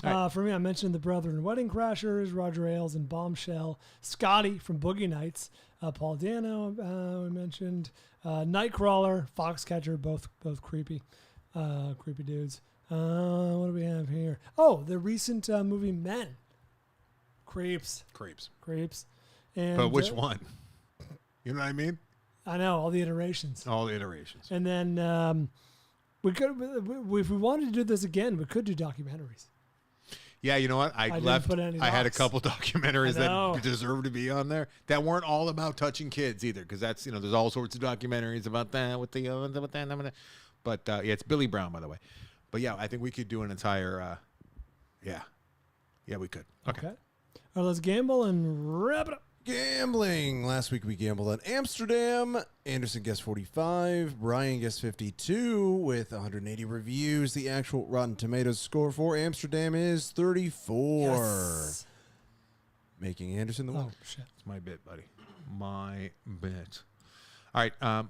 All right. For me, I mentioned The Brethren, Wedding Crashers, Roger Ailes, and Bombshell. Scotty from Boogie Nights. Paul Dano, we mentioned. Nightcrawler, Foxcatcher, both creepy. Creepy dudes. What do we have here? Oh, the recent movie Men. Creeps. And, But which one? You know what I mean? I know, all the iterations. All the iterations. And then we could, if we wanted to do this again, we could do documentaries. Yeah, you know what? I had a couple documentaries that deserve to be on there that weren't all about touching kids either, because that's there's all sorts of documentaries about that with the But it's Billy Brown, by the way. But yeah, I think we could do an entire. Yeah, we could. Okay. All right, let's gamble and wrap it up. Gambling. Last week we gambled on Amsterdam. Anderson guessed 45. Bryan guessed 52 with 180 reviews. The actual Rotten Tomatoes score for Amsterdam is 34. Yes. Making Anderson the winner. Oh, shit. It's my bit, buddy. My bit. All right.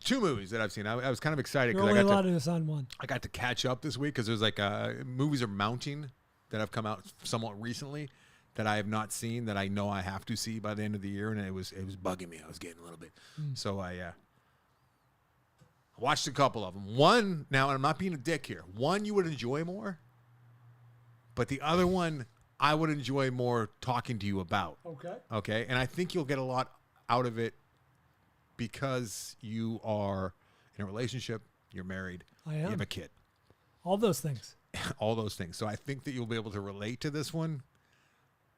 2 movies that I've seen. I was kind of excited You're because only allowed to assign one. I got to catch up this week because there's like movies are mounting that have come out somewhat recently that I have not seen that I know I have to see by the end of the year, and it was bugging me. I was getting a little bit. So I watched a couple of them. One, now, and I'm not being a dick here, one you would enjoy more, but the other one I would enjoy more talking to you about. Okay? And I think you'll get a lot out of it because you are in a relationship, you're married, I am. you have a kid. All those things. All those things. So I think that you'll be able to relate to this one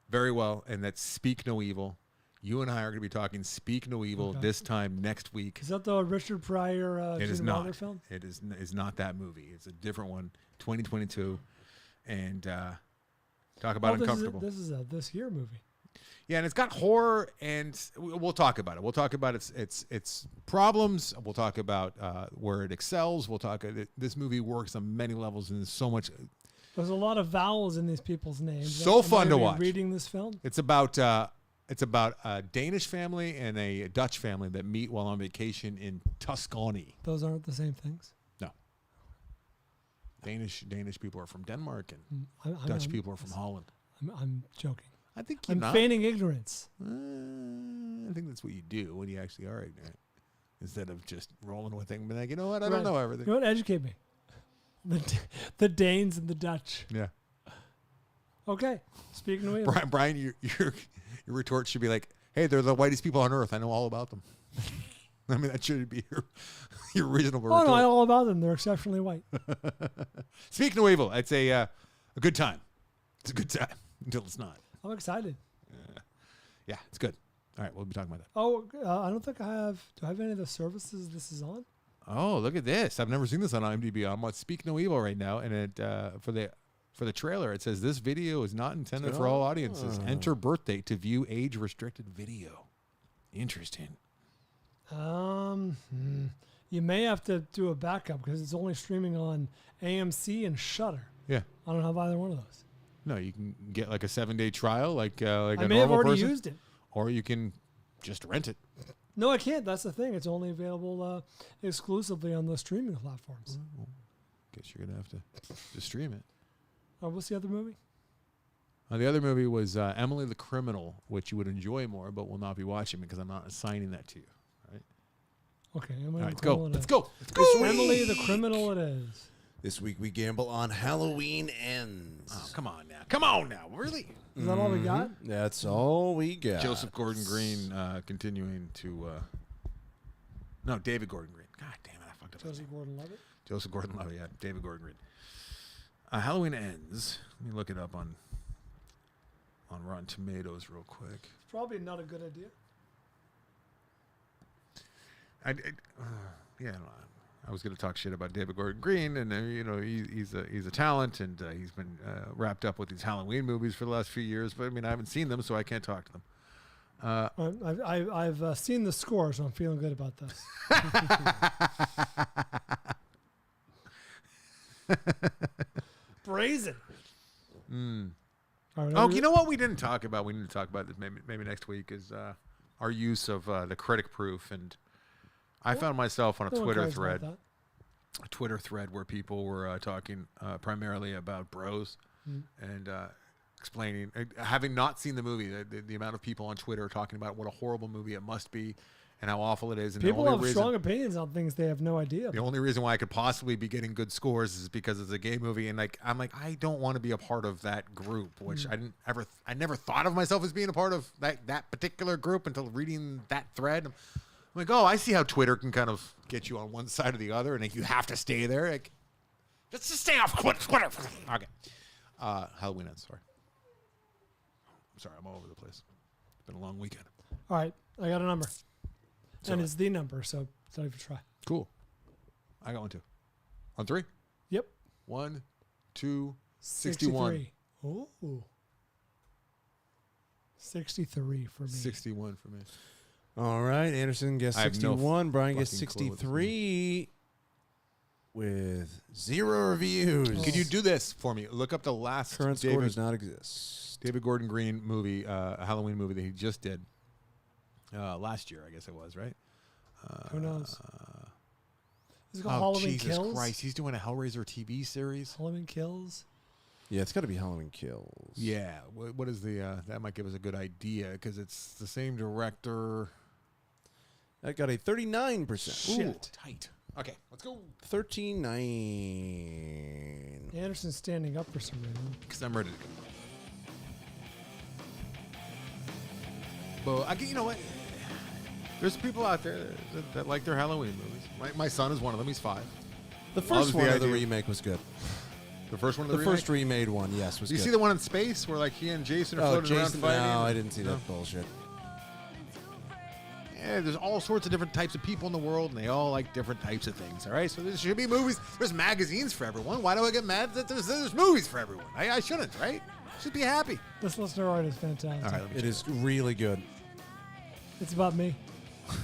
very well, and that's Speak No Evil. You and I are going to be talking Speak No Evil this time next week. Is that the Richard Pryor It is Gene not. Wilder film? It is not that movie. It's a different one, 2022, and talk about uncomfortable. This is a this year movie. Yeah, and it's got horror, and we'll talk about it. We'll talk about its problems. We'll talk about where it excels. We'll talk. This movie works on many levels, and there's so much. There's a lot of vowels in these people's names. So fun to watch. Reading this film. It's about a Danish family and a Dutch family that meet while on vacation in Tuscany. Those aren't the same things. No. Danish people are from Denmark, and Dutch people are from Holland. I'm joking. I think you're I'm not. feigning ignorance. I think that's what you do when you actually are ignorant, instead of just rolling with things. Like, you know what? I don't know everything. You know what? Educate me. The Danes and the Dutch. Yeah. Okay. Speaking of evil. Brian, your retort should be like, "Hey, they're the whitest people on earth. I know all about them." I mean, that should be your reasonable retort. Oh, no, I know all about them. They're exceptionally white. Speaking of evil, it's a good time. It's a good time until it's not. I'm excited. Yeah, it's good. All right, we'll be talking about that. Oh, I don't think I have. Do I have any of the services this is on? Oh, look at this! I've never seen this on IMDb. I'm on Speak No Evil right now, and it for the trailer it says this video is not intended for all audiences. Enter birth date to view age restricted video. Interesting. You may have to do a backup because it's only streaming on AMC and Shudder. Yeah. I don't have either one of those. No, you can get like a 7-day trial, like a I may have normal already person, used it. or you can just rent it. No, I can't. That's the thing. It's only available exclusively on the streaming platforms. Guess you're gonna have to stream it. What's the other movie? The other movie was Emily the Criminal, which you would enjoy more, but will not be watching because I'm not assigning that to you. All right. Okay. All right, let's go. Let's go. Let's go. Emily the Criminal it is. This week we gamble on Halloween Ends. Oh, come on now. Come on now. Really? Is that all we got? That's all we got. Joseph Gordon-Green continuing to... no, David Gordon-Green. God damn it, I fucked up. Joseph Gordon-Levitt? Joseph Gordon-Levitt, yeah. David Gordon-Green. Halloween Ends. Let me look it up on Rotten Tomatoes real quick. It's probably not a good idea. I was going to talk shit about David Gordon-Green, and he's a talent, and he's been wrapped up with these Halloween movies for the last few years. But I mean, I haven't seen them, so I can't talk to them. I've seen the score, so I'm feeling good about this. Brazen. Right, oh, you know what we didn't talk about? We need to talk about this maybe next week is our use of the critic proof. And I found myself on a Twitter thread where people were talking primarily about Bros and explaining, having not seen the movie, the amount of people on Twitter talking about what a horrible movie it must be and how awful it is. And people have strong opinions on things they have no idea about. The only reason why I could possibly be getting good scores is because it's a gay movie, and I'm like, I don't want to be a part of that group, which I never thought of myself as being a part of that particular group until reading that thread. I'm like, oh, I see how Twitter can kind of get you on one side or the other, and you have to stay there. Like, let's just stay off Twitter. Okay. Halloween Ends. Sorry. I'm sorry. I'm all over the place. It's been a long weekend. All right. I got a number. And it's the number, so don't even try. Cool. I got one too. On 3? Yep. 1, 2, 61. Oh. 63 for me. 61 for me. All right. Anderson gets 61. Brian gets 63 with 0 reviews. Could you do this for me? Look up the last current score does not exist. David Gordon-Green movie, a Halloween movie that he just did. Last year, I guess it was, right? Who knows? Is it called Halloween Jesus Kills? Christ, he's doing a Hellraiser TV series. Halloween Kills? Yeah, it's got to be Halloween Kills. Yeah. What is the... that might give us a good idea, because it's the same director. That got a 39%. Shit. Ooh, tight. Okay, let's go. 13.9. Anderson's standing up for some reason. Because I'm ready to go. But you know what? There's people out there that like their Halloween movies. My son is one of them. He's 5. The first one of the remake was good. The first one of the the remake? first remade one, yes, was good. You see the one in space where he and Jason are floating around fighting? No, I didn't see that bullshit. Yeah, there's all sorts of different types of people in the world, and they all like different types of things, all right? So there should be movies. There's magazines for everyone. Why do I get mad that there's movies for everyone? I shouldn't, right? I should be happy. This listener art is fantastic. All right, it is really good. It's about me.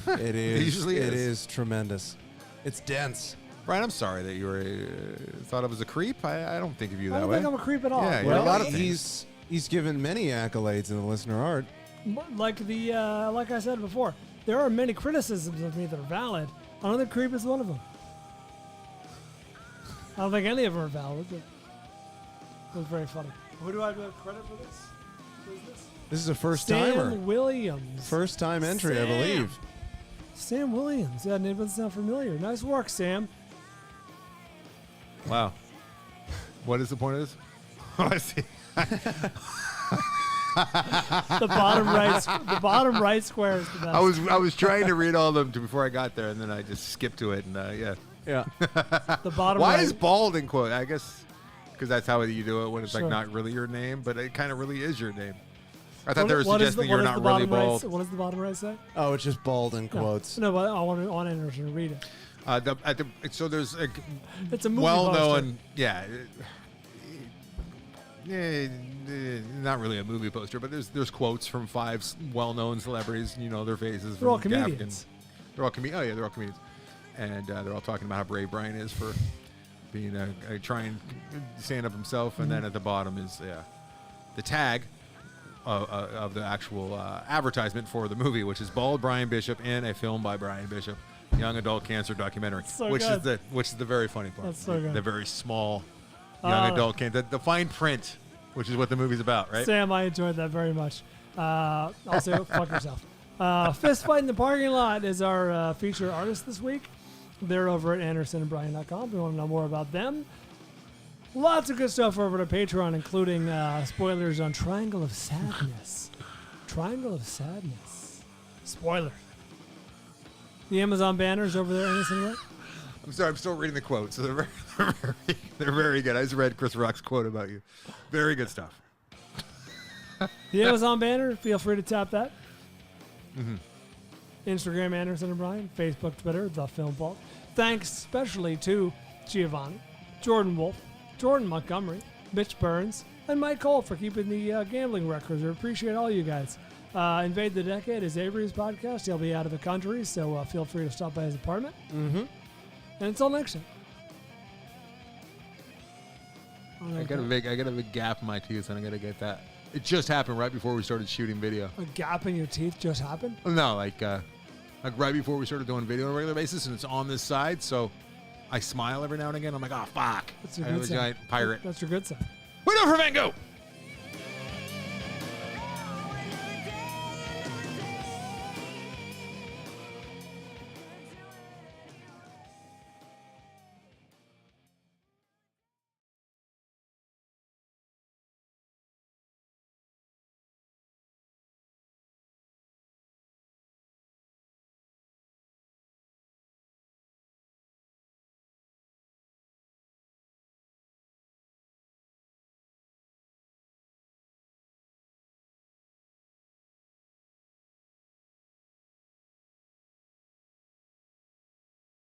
It is. It usually is. It is tremendous. It's dense. Brian, I'm sorry that you were thought I was a creep. I don't think of you that way. I don't think I'm a creep at all. Yeah, Well, a lot of things. He's given many accolades in the listener art. Like I said before, there are many criticisms of me that are valid. I don't think creep is one of them. I don't think any of them are valid, but it was very funny. Who do I give credit for this? Who is this? This is a first-timer. Sam Williams. First-time entry, I believe. Sam Williams. Yeah, name doesn't sound familiar. Nice work, Sam. Wow. What is the point of this? I see. The bottom right square is the best. I was trying to read all of them before I got there, and then I just skipped to it. And yeah. Yeah. The bottom Why right. is bald in quote? I guess because that's how you do it when it's Sure. like not really your name, but it kind of really is your name. I thought they were What is suggesting what you're does not the really bottom right bald. say- what does the bottom right say? Oh, it's just bald in No. quotes. No, but I want Anderson to read it. So there's a It's a movie well-known, not really a movie poster, but there's quotes from 5 well-known celebrities. You know their faces. They're all from Gaffigan. comedians. They're all comedians. They're all comedians, and they're all talking about how brave Bryan is for being trying to stand up himself. And then at the bottom is the tag of the actual advertisement for the movie, which is Bald Bryan Bishop in a film by Bryan Bishop, young adult cancer documentary, So which good. is the very funny part. That's so good. The very small young adult cancer, the fine print, which is what the movie's about, right? Sam, I enjoyed that very much. Also, fuck yourself. Fist Fight in the Parking Lot is our featured artist this week. They're over at AndersonandBryan.com. If you want to know more about them. Lots of good stuff over at Patreon, including spoilers on Triangle of Sadness. Triangle of Sadness. Spoiler. The Amazon banners over there, Anderson, right? I'm sorry, I'm still reading the quotes. So they're very good. I just read Chris Rock's quote about you. Very good stuff. The Amazon banner, feel free to tap that. Mm-hmm. Instagram, Anderson and Bryan. Facebook, Twitter, The Film Vault. Thanks especially to Giovanni, Jordan Wolf, Jordan Montgomery, Mitch Burns, and Mike Cole for keeping the gambling records. We appreciate all you guys. Invade the Decade is Avery's podcast. He'll be out of the country, so feel free to stop by his apartment. Mm-hmm. And until next time. I got a big gap in my teeth, and I gotta get that. It just happened right before we started shooting video. A gap in your teeth just happened? No, like right before we started doing video on a regular basis, and it's on this side, so I smile every now and again. I'm like, oh fuck! That's your I have good a side. giant pirate. That's your good side. Wait up for Van Gogh!